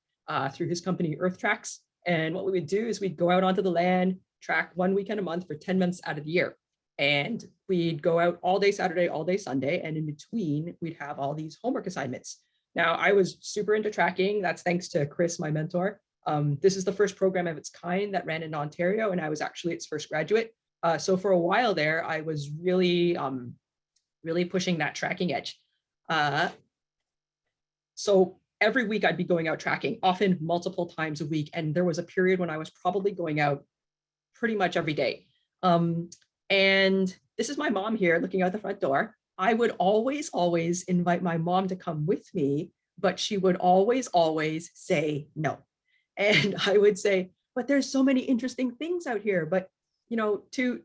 S4: through his company Earth Tracks. And what we would do is we'd go out onto the land, track 1 weekend a month for 10 months out of the year. And we'd go out all day Saturday, all day Sunday. And in between, we'd have all these homework assignments. Now, I was super into tracking. That's thanks to Chris, my mentor. This is the first program of its kind that ran in Ontario, and I was actually its first graduate. So for a while there, I was really pushing that tracking edge. So every week I'd be going out tracking, often multiple times a week. And there was a period when I was probably going out pretty much every day. And this is my mom here looking out the front door. I would always invite my mom to come with me, but she would always say no. And I would say, but there's so many interesting things out here. But you know, to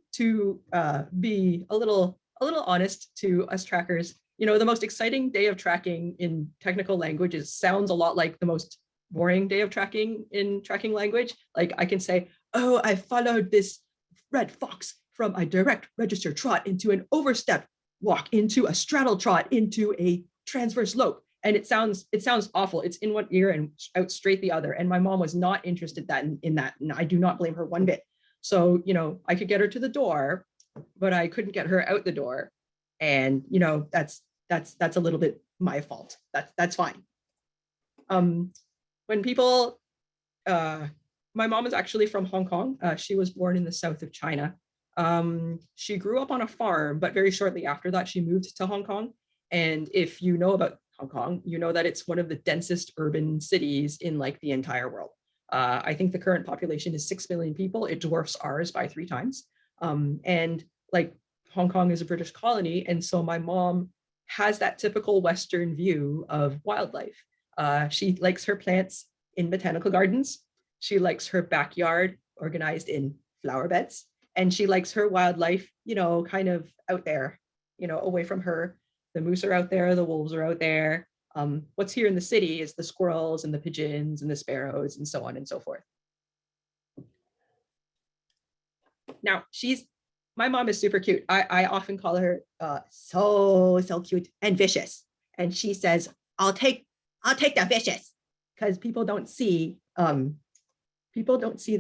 S4: be a little honest to us trackers, you know, the most exciting day of tracking in technical language sounds a lot like the most boring day of tracking in tracking language. Like I can say, oh, I followed this red fox from a direct register trot into an overstep walk, into a straddle trot, into a transverse lope. And it sounds awful. It's in one ear and out straight the other. And my mom was not interested in that. And I do not blame her one bit. So, you know, I could get her to the door, but I couldn't get her out the door. And, you know, that's a little bit my fault. That's fine. When people, my mom is actually from Hong Kong. She was born in the south of China. She grew up on a farm, but very shortly after that, she moved to Hong Kong. And if you know about Hong Kong, you know that it's one of the densest urban cities in like the entire world. I think the current population is 6 million people. It dwarfs ours by 3 times. And like Hong Kong is a British colony. And so my mom has that typical Western view of wildlife. She likes her plants in botanical gardens. She likes her backyard organized in flower beds. And she likes her wildlife, you know, kind of out there, you know, away from her. The moose are out there, the wolves are out there. What's here in the city is the squirrels and the pigeons and the sparrows and so on and so forth. Now, my mom is super cute. I often call her so cute and vicious. And she says, I'll take the vicious, because people don't see the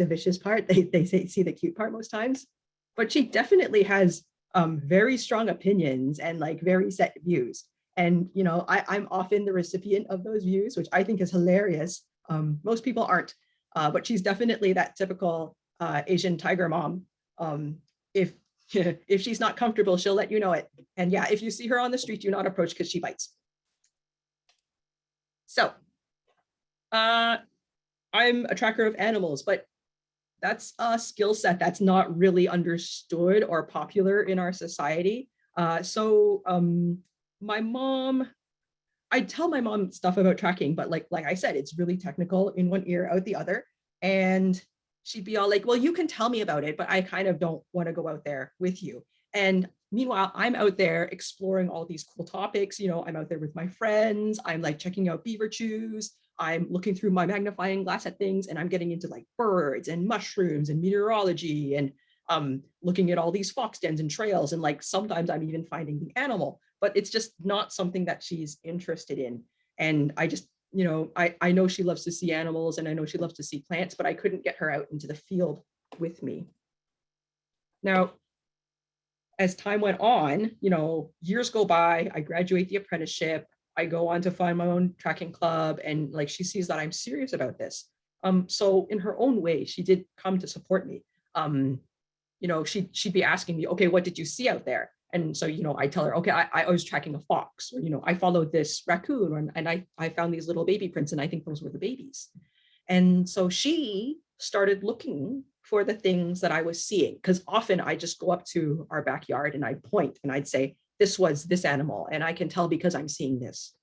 S4: vicious part. They see the cute part most times. But she definitely has very strong opinions and like very set views. And, you know, I'm often the recipient of those views, which I think is hilarious. Most people aren't, but she's definitely that typical Asian tiger mom. If she's not comfortable, she'll let you know it. And yeah, if you see her on the street, do not approach because she bites. So I'm a tracker of animals, but that's a skill set that's not really understood or popular in our society. My mom, I tell my mom stuff about tracking, but like I said, it's really technical, in one ear, out the other. And she'd be all like, well, you can tell me about it, but I kind of don't want to go out there with you. And meanwhile, I'm out there exploring all these cool topics. You know, I'm out there with my friends. I'm like checking out beaver chews. I'm looking through my magnifying glass at things, and I'm getting into like birds and mushrooms and meteorology, and looking at all these fox dens and trails. And like sometimes I'm even finding the animal, but it's just not something that she's interested in. And I just, you know, I know she loves to see animals, and I know she loves to see plants, but I couldn't get her out into the field with me. Now, as time went on, you know, years go by, I graduate the apprenticeship, I go on to find my own tracking club, and like she sees that I'm serious about this. So in her own way, she did come to support me. You know, she'd be asking me, okay, what did you see out there? And so, you know, I tell her, okay, I was tracking a fox, or, you know, I followed this raccoon, and I found these little baby prints, and I think those were the babies. And so she started looking for the things that I was seeing, because often I just go up to our backyard and I'd point and I'd say, this was this animal, and I can tell because I'm seeing this.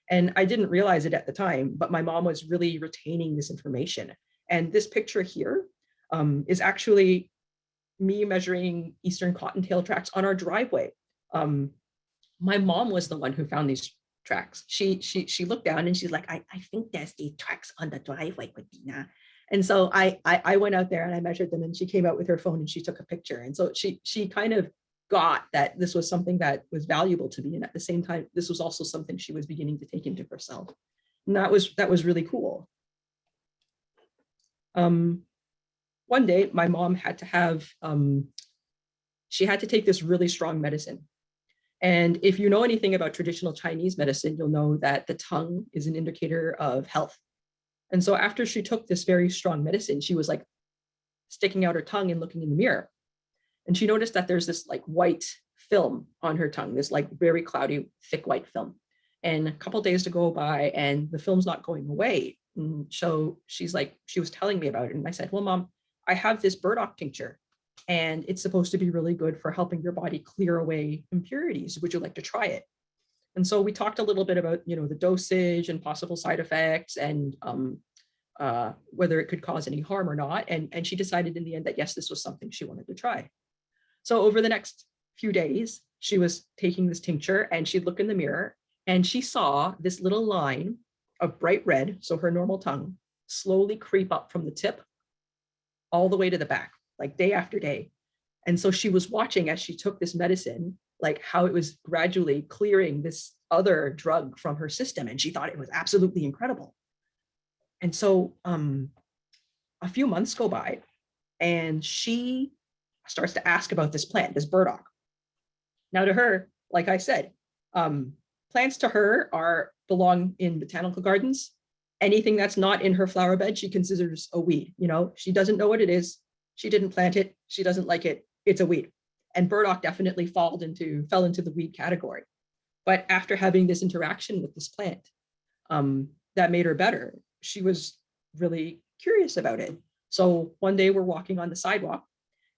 S4: And I didn't realize it at the time, but my mom was really retaining this information. And this picture here is actually me measuring eastern cottontail tracks on our driveway. My mom was the one who found these tracks. She looked down and she's like, I think there's these tracks on the driveway, Christina. And so I went out there and I measured them, and she came out with her phone and she took a picture. And so she kind of got that this was something that was valuable to me. And at the same time, this was also something she was beginning to take into herself. And that was really cool. One day, my mom had to have, she had to take this really strong medicine. And if you know anything about traditional Chinese medicine, you'll know that the tongue is an indicator of health. And so after she took this very strong medicine, she was like sticking out her tongue and looking in the mirror. And she noticed that there's this like white film on her tongue, this like very cloudy, thick white film. And a couple of days to go by and the film's not going away. And so she was telling me about it. And I said, well, Mom, I have this burdock tincture. and it's supposed to be really good for helping your body clear away impurities. Would you like to try it? And so we talked a little bit about, the dosage and possible side effects and whether it could cause any harm or not. And she decided in the end that yes, this was something she wanted to try. So over the next few days, she was taking this tincture and she'd look in the mirror and she saw this little line of bright red, so her normal tongue, slowly creep up from the tip all the way to the back, like day after day. And so she was watching as she took this medicine, like how it was gradually clearing this other drug from her system. And she thought it was absolutely incredible. And so a few months go by and she starts to ask about this plant, this burdock. Now to her, like I said, plants to her belong in botanical gardens. Anything that's not in her flower bed, she considers a weed. She doesn't know what it is. She didn't plant it. She doesn't like it. It's a weed. And burdock definitely fell into the weed category. But after having this interaction with this plant, that made her better. She was really curious about it. So one day we're walking on the sidewalk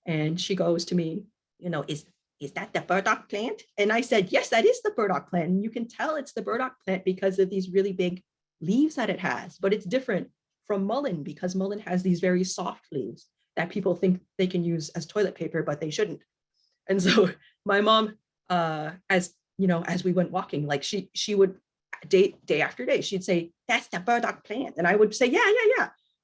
S4: and she goes to me, is that the burdock plant? And I said, yes, that is the burdock plant. And you can tell it's the burdock plant because of these really big leaves that it has, but it's different from mullein because mullein has these very soft leaves that people think they can use as toilet paper, but they shouldn't. And so my mom, as we went walking, like she would day after day, she'd say, that's the burdock plant. And I would say, yeah.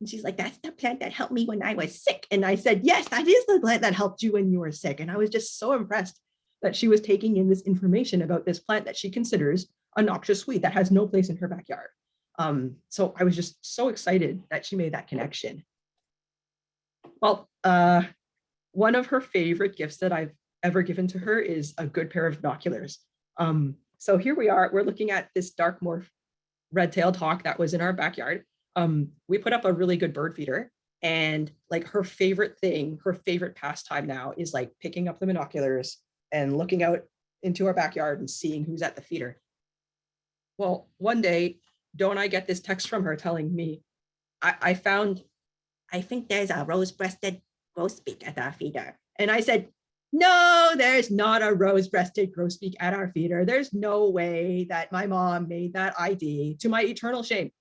S4: And she's like, that's the plant that helped me when I was sick. And I said, yes, that is the plant that helped you when you were sick. And I was just so impressed that she was taking in this information about this plant that she considers a noxious weed that has no place in her backyard. So I was just so excited that she made that connection. Well, one of her favorite gifts that I've ever given to her is a good pair of binoculars. So here we are, we're looking at this dark morph red-tailed hawk that was in our backyard. We put up a really good bird feeder, and like her favorite pastime now is like picking up the binoculars and looking out into our backyard and seeing who's at the feeder. Well, one day, don't I get this text from her telling me, I think there's a rose-breasted grosbeak at our feeder. And I said, no, there's not a rose-breasted grosbeak at our feeder. There's no way that my mom made that ID, to my eternal shame,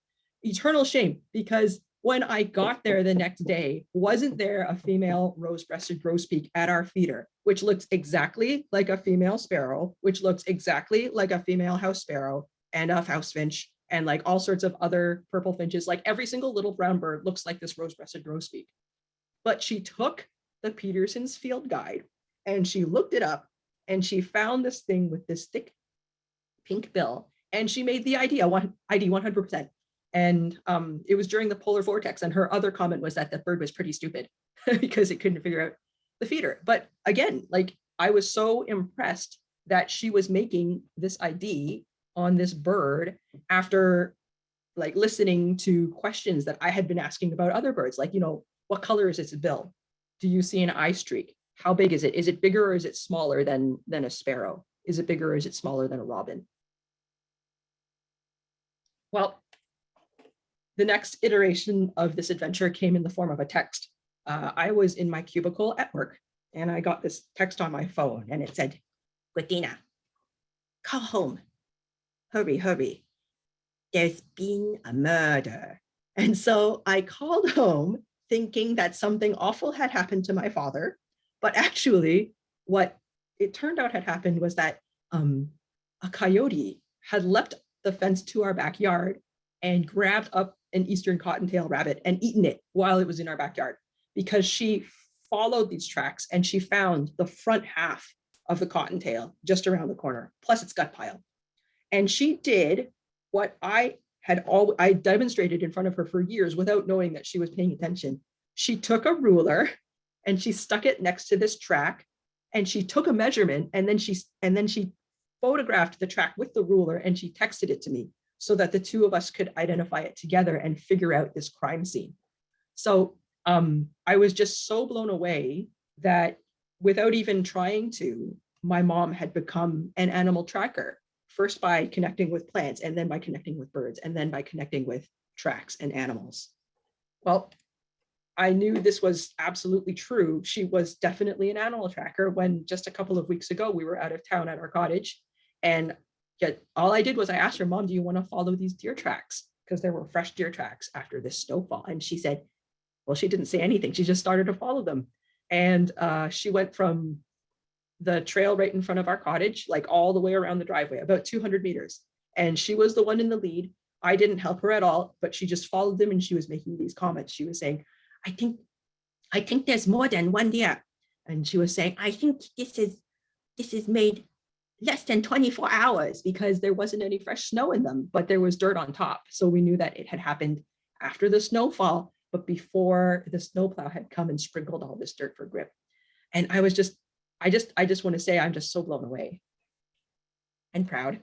S4: because when I got there the next day, wasn't there a female rose-breasted grosbeak at our feeder, which looks exactly like a female sparrow, which looks exactly like a female house sparrow and a house finch, and like all sorts of other purple finches. Like every single little brown bird looks like this rose-breasted grosbeak. But she took the Peterson's Field Guide and she looked it up and she found this thing with this thick pink bill and she made the ID 100%. And it was during the polar vortex. And her other comment was that the bird was pretty stupid because it couldn't figure out the feeder. But again, like I was so impressed that she was making this ID on this bird after like listening to questions that I had been asking about other birds. Like, what color is its bill? Do you see an eye streak? How big is it? Is it bigger or is it smaller than a sparrow? Is it bigger or is it smaller than a robin? Well, the next iteration of this adventure came in the form of a text. I was in my cubicle at work and I got this text on my phone and it said, Christina, call home. Hurry. There's been a murder. And so I called home thinking that something awful had happened to my father. But actually, what it turned out had happened was that a coyote had leapt the fence to our backyard and grabbed up an eastern cottontail rabbit and eaten it while it was in our backyard, because she followed these tracks and she found the front half of the cottontail just around the corner, plus its gut pile. And she did what I demonstrated in front of her for years without knowing that she was paying attention. She took a ruler and she stuck it next to this track and she took a measurement and then she photographed the track with the ruler and she texted it to me so that the two of us could identify it together and figure out this crime scene. So I was just so blown away that without even trying to, my mom had become an animal tracker, first by connecting with plants and then by connecting with birds and then by connecting with tracks and animals. Well, I knew this was absolutely true. She was definitely an animal tracker when just a couple of weeks ago, we were out of town at our cottage. And yet all I did was I asked her, Mom, do you want to follow these deer tracks? Because there were fresh deer tracks after this snowfall. And she said, well, she didn't say anything. She just started to follow them. And she went from the trail right in front of our cottage, like all the way around the driveway, about 200 meters. And she was the one in the lead. I didn't help her at all, but she just followed them and she was making these comments. She was saying, I think there's more than one deer. And she was saying, I think this is made less than 24 hours because there wasn't any fresh snow in them, but there was dirt on top. So we knew that it had happened after the snowfall, but before the snowplow had come and sprinkled all this dirt for grip. And I just want to say, I'm just so blown away and proud.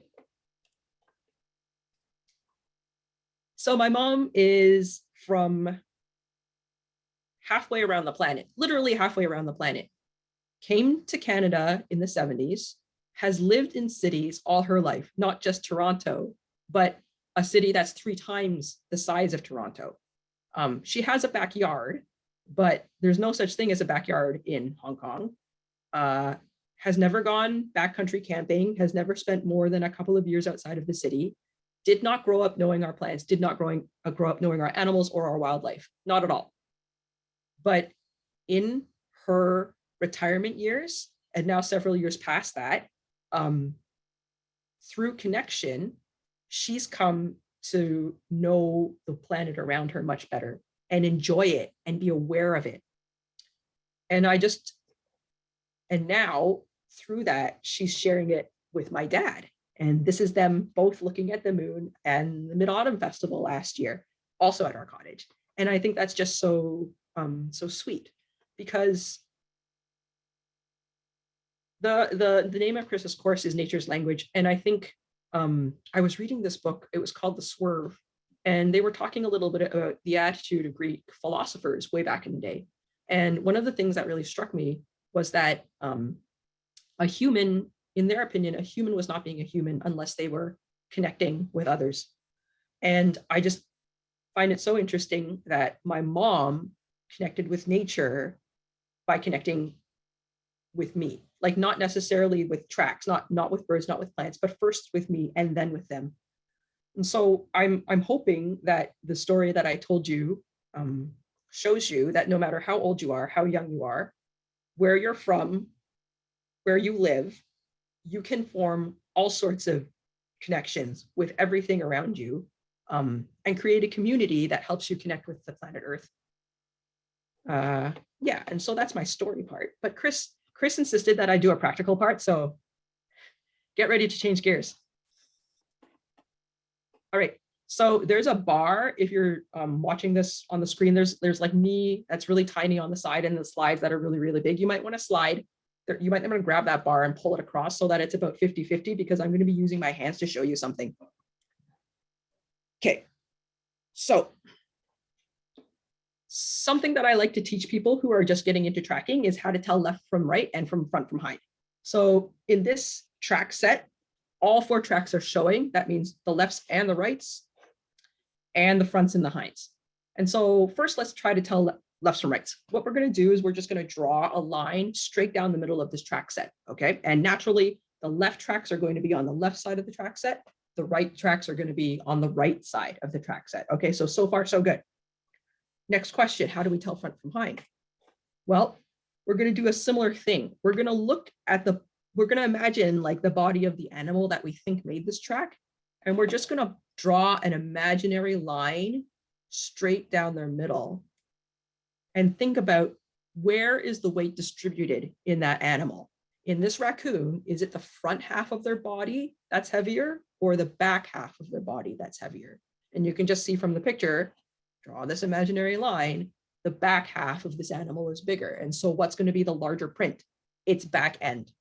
S4: So my mom is from halfway around the planet, literally halfway around the planet, came to Canada in the 70s, has lived in cities all her life, not just Toronto, but a city that's 3 times the size of Toronto. She has a backyard, but there's no such thing as a backyard in Hong Kong. Has never gone backcountry camping, has never spent more than a couple of years outside of the city, did not grow up knowing our plants, did not grow up knowing our animals or our wildlife, not at all. But in her retirement years, and now several years past that, through connection, she's come to know the planet around her much better and enjoy it and be aware of it. And now through that, she's sharing it with my dad. And this is them both looking at the moon and the Mid-Autumn Festival last year, also at our cottage. And I think that's just so sweet, because the name of Chris's course is Nature's Language. And I think I was reading this book, it was called The Swerve, and they were talking a little bit about the attitude of Greek philosophers way back in the day. And one of the things that really struck me was that a human, in their opinion, a human was not being a human unless they were connecting with others. And I just find it so interesting that my mom connected with nature by connecting with me, like not necessarily with tracks, not with birds, not with plants, but first with me and then with them. And so I'm hoping that the story that I told you shows you that no matter how old you are, how young you are, where you're from, where you live, you can form all sorts of connections with everything around you, and create a community that helps you connect with the planet Earth. Yeah, and so that's my story part. But Chris insisted that I do a practical part, so get ready to change gears. All right, so there's a bar. If you're watching this on the screen, there's like me that's really tiny on the side and the slides that are really, really big. You might want to slide. You might want to grab that bar and pull it across so that it's about 50-50, because I'm going to be using my hands to show you something. Okay, so something that I like to teach people who are just getting into tracking is how to tell left from right and from front from hind. So in this track set, all 4 tracks are showing. That means the lefts and the rights and the fronts and the hinds. And so first, let's try to tell lefts from rights. What we're going to do is we're just going to draw a line straight down the middle of this track set, okay? And naturally, the left tracks are going to be on the left side of the track set. The right tracks are going to be on the right side of the track set. Okay, so far, so good. Next question, how do we tell front from hind? Well, we're going to do a similar thing. We're going to imagine like the body of the animal that we think made this track. And we're just going to draw an imaginary line straight down their middle and think about where is the weight distributed in that animal. In this raccoon, is it the front half of their body that's heavier or the back half of their body that's heavier? And you can just see from the picture, draw this imaginary line, the back half of this animal is bigger. And so what's going to be the larger print? Its back end.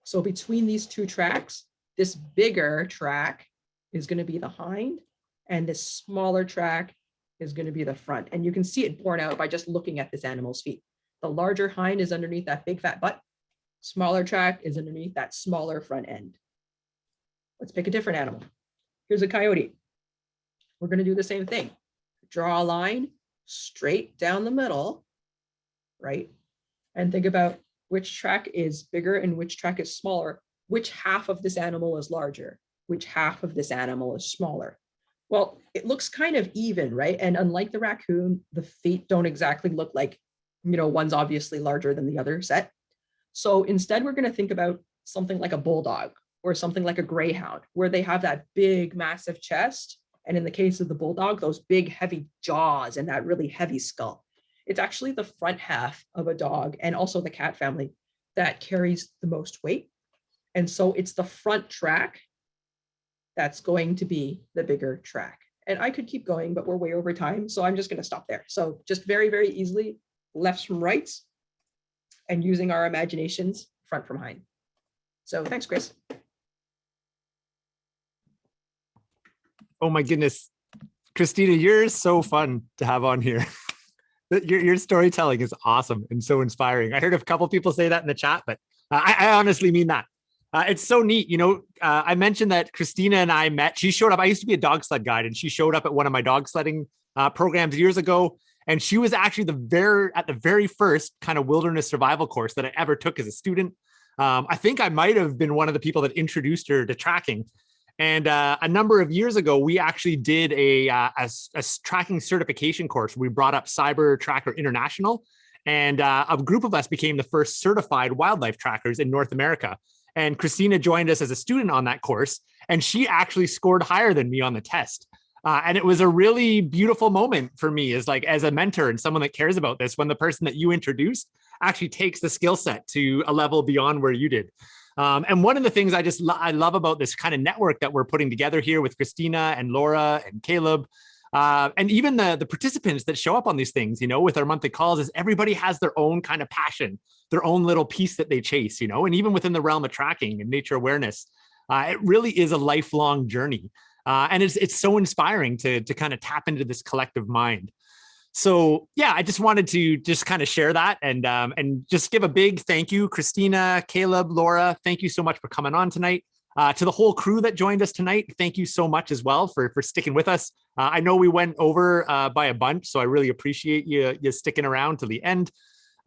S4: So between these 2 tracks, this bigger track is going to be the hind, and this smaller track is going to be the front. And you can see it borne out by just looking at this animal's feet. The larger hind is underneath that big fat butt. Smaller track is underneath that smaller front end. Let's pick a different animal. Here's a coyote. We're going to do the same thing. Draw a line straight down the middle, right? And think about which track is bigger and which track is smaller. Which half of this animal is larger? Which half of this animal is smaller? Well, it looks kind of even, right? And unlike the raccoon, the feet don't exactly look like, one's obviously larger than the other set. So instead, we're going to think about something like a bulldog or something like a greyhound, where they have that big, massive chest. And in the case of the bulldog, those big, heavy jaws and that really heavy skull. It's actually the front half of a dog and also the cat family that carries the most weight. And so it's the front track that's going to be the bigger track. And I could keep going, but we're way over time. So I'm just going to stop there. So just very, very easily, lefts from rights, and using our imaginations, front from behind. So thanks, Chris.
S1: Oh my goodness. Christina, you're so fun to have on here. Your storytelling is awesome and so inspiring. I heard a couple people say that in the chat, but I honestly mean that. It's so neat. I mentioned that Christina and I met. She showed up. I used to be a dog sled guide, and she showed up at one of my dog sledding programs years ago. And she was actually at the very first kind of wilderness survival course that I ever took as a student. I think I might have been one of the people that introduced her to tracking. And a number of years ago, we actually did a tracking certification course. We brought up Cyber Tracker International, and a group of us became the first certified wildlife trackers in North America. And Christina joined us as a student on that course, and she actually scored higher than me on the test. And it was a really beautiful moment for me as a mentor and someone that cares about this, when the person that you introduced actually takes the skill set to a level beyond where you did. And one of the things I love about this kind of network that we're putting together here with Christina and Laura and Caleb, and even the participants that show up on these things, with our monthly calls, is everybody has their own kind of passion, their own little piece that they chase, and even within the realm of tracking and nature awareness, it really is a lifelong journey. And it's so inspiring to kind of tap into this collective mind. So yeah, I just wanted to just kind of share that and just give a big thank you, Christina, Caleb, Laura. Thank you so much for coming on tonight. To the whole crew that joined us tonight, thank you so much as well for sticking with us. I know we went over by a bunch, so I really appreciate you sticking around to the end.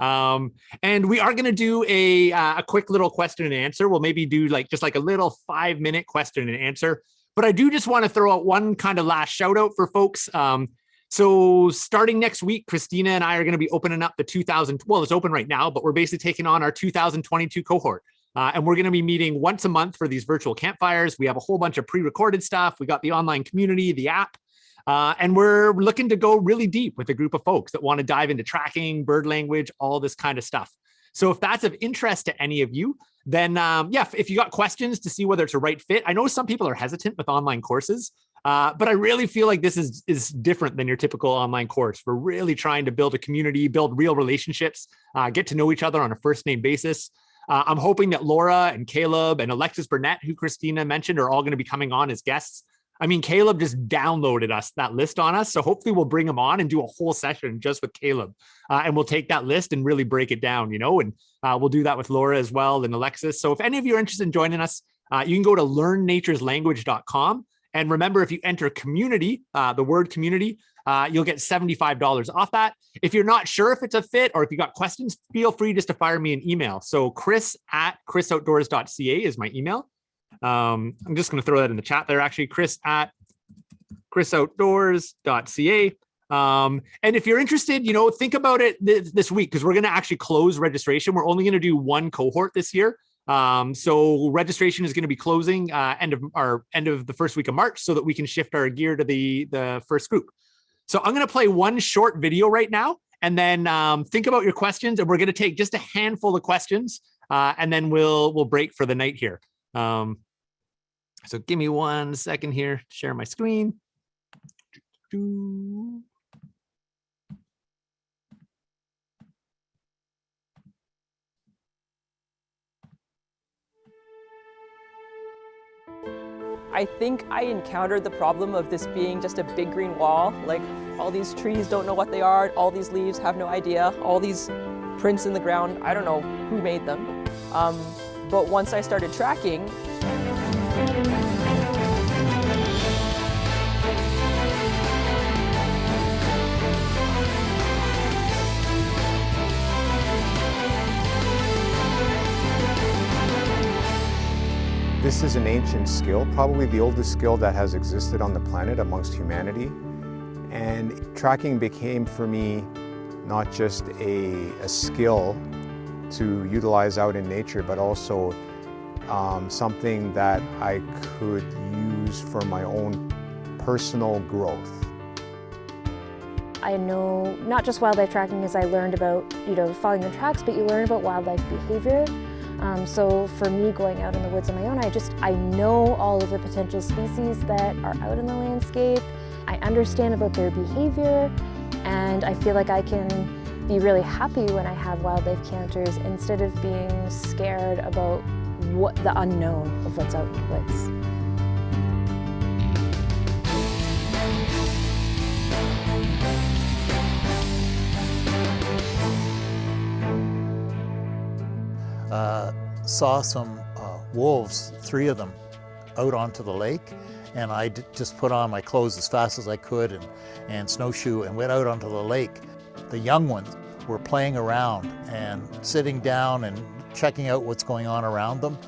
S1: And we are going to do a quick little question and answer. We'll maybe do just a little 5-minute question and answer. But I do just want to throw out one kind of last shout out for folks. So starting next week, Christina and I are going to be opening up it's open right now, but we're basically taking on our 2022 cohort. And we're going to be meeting once a month for these virtual campfires. We have a whole bunch of pre-recorded stuff. We got the online community, the app, and we're looking to go really deep with a group of folks that want to dive into tracking, bird language, all this kind of stuff. So if that's of interest to any of you, then if you got questions to see whether it's a right fit, I know some people are hesitant with online courses, but I really feel like this is different than your typical online course. We're really trying to build a community, build real relationships, get to know each other on a first name basis. I'm hoping that Laura and Caleb and Alexis Burnett, who Christina mentioned, are all going to be coming on as guests. I mean, Caleb just downloaded that list on us. So hopefully we'll bring him on and do a whole session just with Caleb. And we'll take that list and really break it down, and we'll do that with Laura as well and Alexis. So if any of you are interested in joining us, you can go to learnnatureslanguage.com. And remember, if you enter community, the word community, you'll get $75 off that. If you're not sure if it's a fit or if you got questions, feel free just to fire me an email. So chris@chrisoutdoors.ca is my email. I'm just going to throw that in the chat there, actually, chris@chrisoutdoors.ca. And if you're interested, think about it this week, because we're going to actually close registration. We're only going to do one cohort this year. So registration is going to be closing end of the first week of March, so that we can shift our gear to the first group. So I'm going to play one short video right now, and then think about your questions, and we're going to take just a handful of questions, and then we'll break for the night here. So give me 1 second here, share my screen.
S5: I think I encountered the problem of this being just a big green wall. Like, all these trees don't know what they are, all these leaves have no idea, all these prints in the ground, I don't know who made them. But once I started tracking,
S6: This is an ancient skill, probably the oldest skill that has existed on the planet amongst humanity. And tracking became for me not just a skill to utilize out in nature, but also something that I could use for my own personal growth.
S7: I know not just wildlife tracking as I learned about, following the tracks, but you learn about wildlife behavior. So for me, going out in the woods on my own, I know all of the potential species that are out in the landscape. I understand about their behavior, and I feel like I can be really happy when I have wildlife encounters instead of being scared about what the unknown of what's out in the woods.
S8: Saw some wolves, 3 of them, out onto the lake, and I just put on my clothes as fast as I could and snowshoe and went out onto the lake. The young ones were playing around and sitting down and checking out what's going on around them.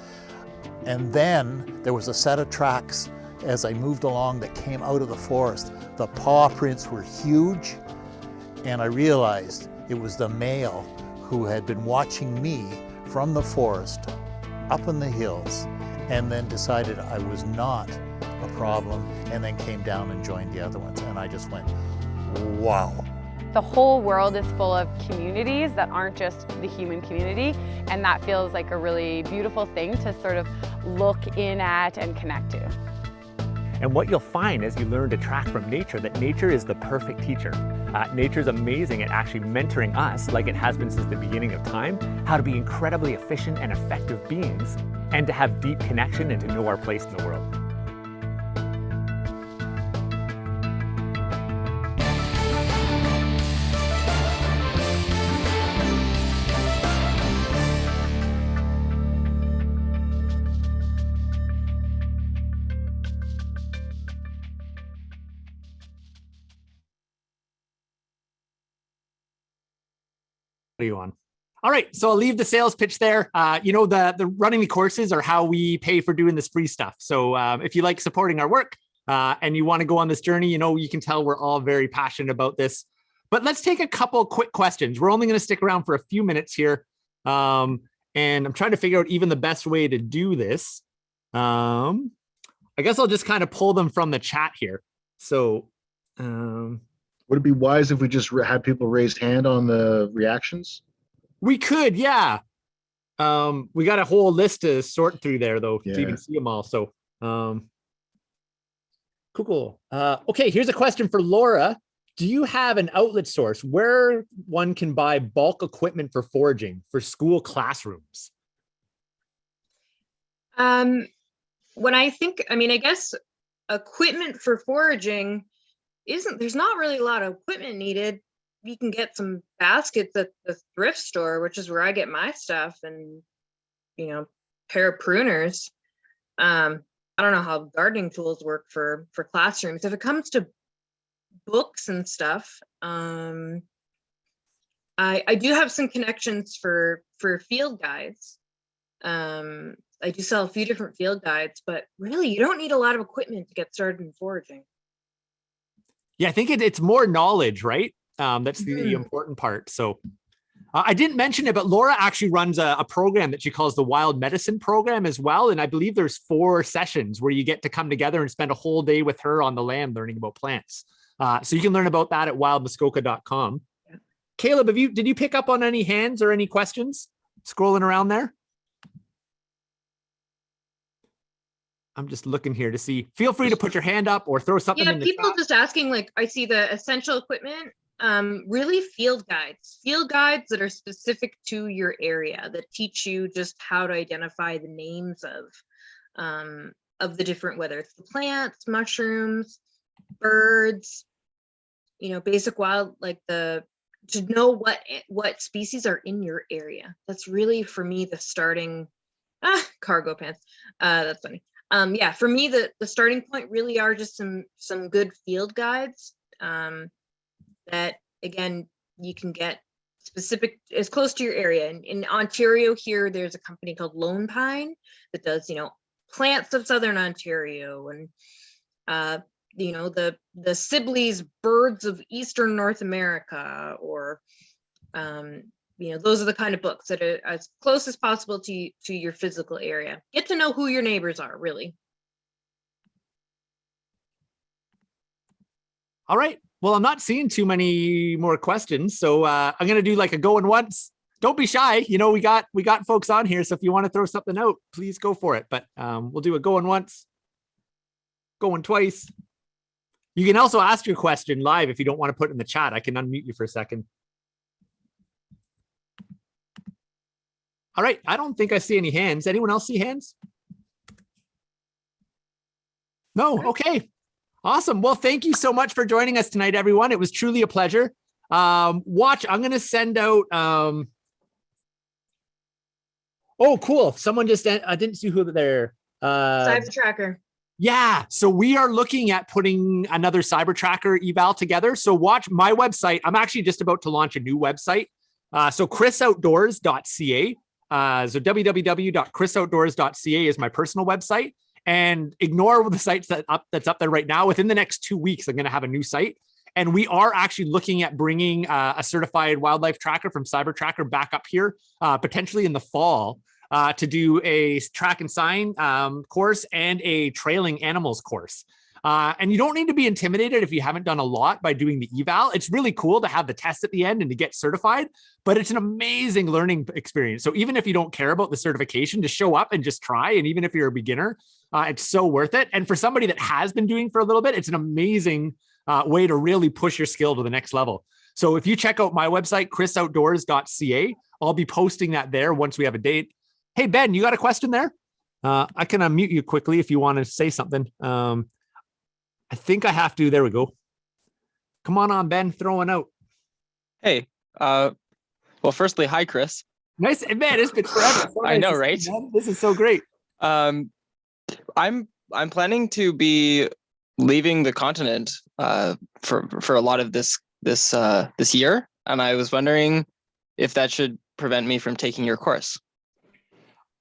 S8: And then there was a set of tracks as I moved along that came out of the forest. The paw prints were huge, and I realized it was the male who had been watching me from the forest up in the hills, and then decided I was not a problem, and then came down and joined the other ones. And I just went, wow.
S9: The whole world is full of communities that aren't just the human community, and that feels like a really beautiful thing to sort of look in at and connect to.
S1: And what you'll find as you learn to track from nature, that nature is the perfect teacher. Nature's amazing at actually mentoring us, like it has been since the beginning of time, how to be incredibly efficient and effective beings, and to have deep connection and to know our place in the world. What are you on? All right, so I'll leave the sales pitch there. The running the courses are how we pay for doing this free stuff. So if you like supporting our work and you want to go on this journey, you can tell we're all very passionate about this. But let's take a couple quick questions. We're only going to stick around for a few minutes here. And I'm trying to figure out even the best way to do this. I guess I'll just kind of pull them from the chat here. So
S3: would it be wise if we just had people raise hand on the reactions?
S1: We could, yeah. We got a whole list to sort through there, though, to even see them all. So, cool. Okay, here's a question for Laura. Do you have an outlet source where one can buy bulk equipment for foraging for school classrooms?
S2: When I think, I guess equipment for foraging there's not really a lot of equipment needed. You can get some baskets at the thrift store, which is where I get my stuff, and pair of pruners. I don't know how gardening tools work for classrooms. If it comes to books and stuff, I do have some connections for field guides. I do sell a few different field guides, but really you don't need a lot of equipment to get started in foraging.
S1: Yeah, I think it's more knowledge, right? That's the important part. So I didn't mention it, but Laura actually runs a program that she calls the Wild Medicine Program as well. And I believe there's 4 sessions where you get to come together and spend a whole day with her on the land learning about plants. So you can learn about that at wildmuskoka.com. Yeah. Caleb, did you pick up on any hands or any questions scrolling around there? I'm just looking here to see. Feel free to put your hand up or throw something in the
S2: people
S1: chat.
S2: Just asking, like, I see the essential equipment, really field guides that are specific to your area, that teach you just how to identify the names of the different, whether it's the plants, mushrooms, birds, basic wild, like to know what species are in your area. That's really, for me, the starting cargo pants. That's funny. For me, the starting point really are just some good field guides that, again, you can get specific, as close to your area. In Ontario here, there's a company called Lone Pine that does, plants of Southern Ontario, and you know, the Sibley's birds of Eastern North America, or you know, those are the kind of books that are as close as possible to your physical area. Get to know who your neighbors are, really.
S1: All right. Well, I'm not seeing too many more questions, so I'm going to do like a going once. Don't be shy. You know, we got folks on here, so if you want to throw something out, please go for it. But we'll do a going once, going twice. You can also ask your question live if you don't want to put it in the chat. I can unmute you for a second. All right. I don't think I see any hands. Anyone else see hands? No. Okay. Awesome. Well, thank you so much for joining us tonight, everyone. It was truly a pleasure. Watch, I'm going to send out. Oh, cool. Someone just, I didn't see who they're.
S2: Cyber Tracker.
S1: Yeah. So we are looking at putting another Cyber Tracker eval together. So watch my website. I'm actually just about to launch a new website. So chrisoutdoors.ca. So www.chrisoutdoors.ca is my personal website. And ignore the sites that's up there right now. Within the next 2 weeks, I'm going to have a new site. And we are actually looking at bringing a certified wildlife tracker from Cyber Tracker back up here, potentially in the fall, to do a track and sign course and a trailing animals course. And you don't need to be intimidated if you haven't done a lot by doing the eval. It's really cool to have the test at the end and to get certified, but it's an amazing learning experience. So even if you don't care about the certification, just show up and just try. And even if you're a beginner, it's so worth it. And for somebody that has been doing for a little bit, it's an amazing way to really push your skill to the next level. So if you check out my website, chrisoutdoors.ca, I'll be posting that there once we have a date. Hey, Ben, you got a question there? I can unmute you quickly if you want to say something. I think I have to. There we go. Come on, Ben, throwing out.
S10: Hey, well, firstly, hi, Chris.
S1: Nice, man. It's been forever.
S10: I know, right?
S1: This is so great.
S10: I'm planning to be leaving the continent for a lot of this year, and I was wondering if that should prevent me from taking your course.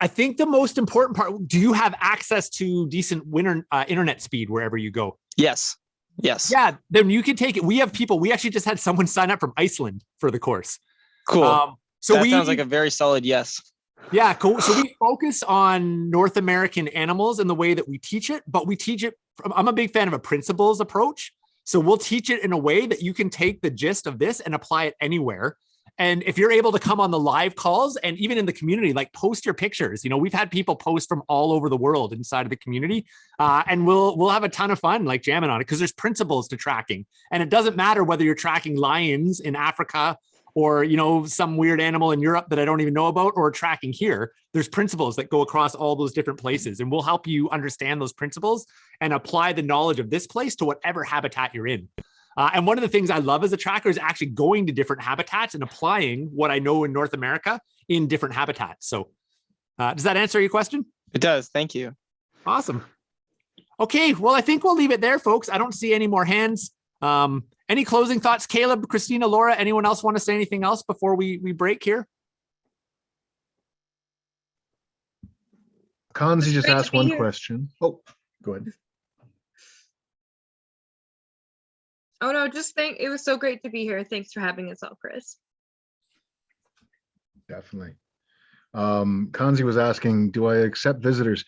S1: I think the most important part, do you have access to decent internet speed wherever you go?
S10: Yes.
S1: Yeah, then you can take it. We have people, we actually just had someone sign up from Iceland for the course.
S10: Cool. So that sounds like a very solid yes.
S1: Yeah, cool. So we focus on North American animals in the way that we teach it, but we teach it, I'm a big fan of a principles approach. So we'll teach it in a way that you can take the gist of this and apply it anywhere. And if you're able to come on the live calls and even in the community, like post your pictures, you know, we've had people post from all over the world inside of the community, and we'll have a ton of fun, like jamming on it, because there's principles to tracking. And it doesn't matter whether you're tracking lions in Africa or, you know, some weird animal in Europe that I don't even know about, or tracking here. There's principles that go across all those different places, and we'll help you understand those principles and apply the knowledge of this place to whatever habitat you're in. And one of the things I love as a tracker is actually going to different habitats and applying what I know in North America in different habitats. So does that answer your question?
S10: It does. Thank you.
S1: Awesome. Okay. Well, I think we'll leave it there, folks. I don't see any more hands. Any closing thoughts? Caleb, Christina, Laura, anyone else want to say anything else before we break here?
S3: Kanzi just asked one question. Oh, go ahead.
S2: Oh no, it was so great to be here. Thanks for having us all, Chris.
S3: Definitely. Kanzi was asking, do I accept visitors?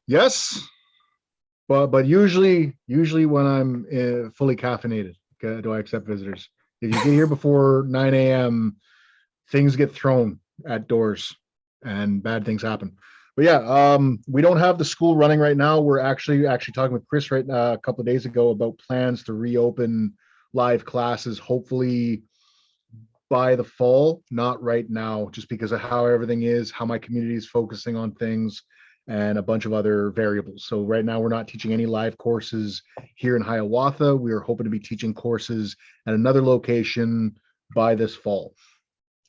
S3: Yes, but usually when I'm fully caffeinated, do I accept visitors? If you get here before 9 a.m., things get thrown at doors and bad things happen. But yeah, we don't have the school running right now. We're actually talking with Chris a couple of days ago about plans to reopen live classes, hopefully by the fall, not right now, just because of how everything is, how my community is focusing on things, and a bunch of other variables. So right now we're not teaching any live courses here in Hiawatha. We are hoping to be teaching courses at another location by this fall.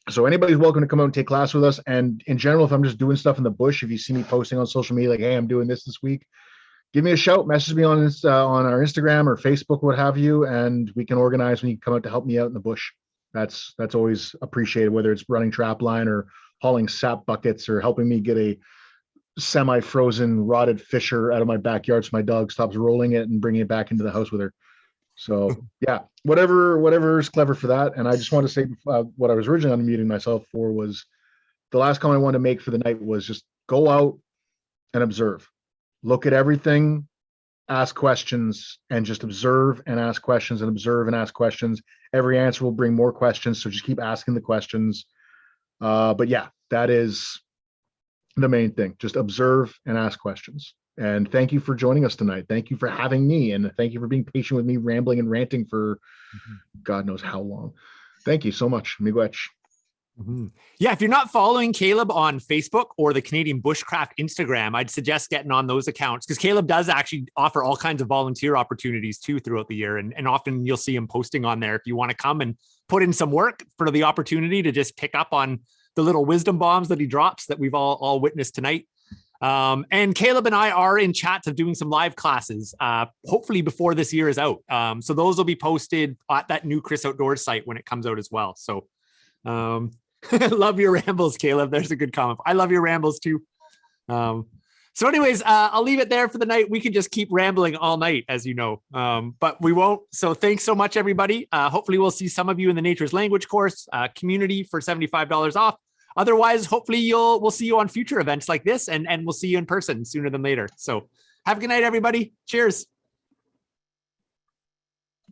S3: So anybody's welcome to come out and take class with us. And in general, if I'm just doing stuff in the bush, if you see me posting on social media, like, hey, I'm doing this week, give me a shout, message me on our Instagram or Facebook, what have you, and we can organize when you come out to help me out in the bush. That's always appreciated, whether it's running trap line or hauling sap buckets or helping me get a semi-frozen rotted fisher out of my backyard so my dog stops rolling it and bringing it back into the house with her. So yeah, whatever is clever for that. And I just want to say what I was originally unmuting myself for was the last comment I wanted to make for the night was just go out and observe, look at everything, ask questions, and just observe and ask questions and observe and ask questions. Every answer will bring more questions. So just keep asking the questions. But yeah, that is the main thing. Just observe and ask questions. And thank you for joining us tonight. Thank you for having me. And thank you for being patient with me rambling and ranting for God knows how long. Thank you so much. Miigwech.
S1: Yeah, if you're not following Caleb on Facebook or the Canadian Bushcraft Instagram, I'd suggest getting on those accounts because Caleb does actually offer all kinds of volunteer opportunities too throughout the year. And often you'll see him posting on there if you want to come and put in some work for the opportunity to just pick up on the little wisdom bombs that he drops that we've all witnessed tonight. And Caleb and I are in chats of doing some live classes, hopefully before this year is out. So those will be posted at that new Chris Outdoors site when it comes out as well. So love your rambles, Caleb. There's a good comment. I love your rambles too. So anyways, I'll leave it there for the night. We could just keep rambling all night, as you know, but we won't. So thanks so much, everybody. Hopefully we'll see some of you in the Nature's Language course, community for $75 off. Otherwise, hopefully we'll see you on future events like this, and we'll see you in person sooner than later. So have a good night, everybody. Cheers.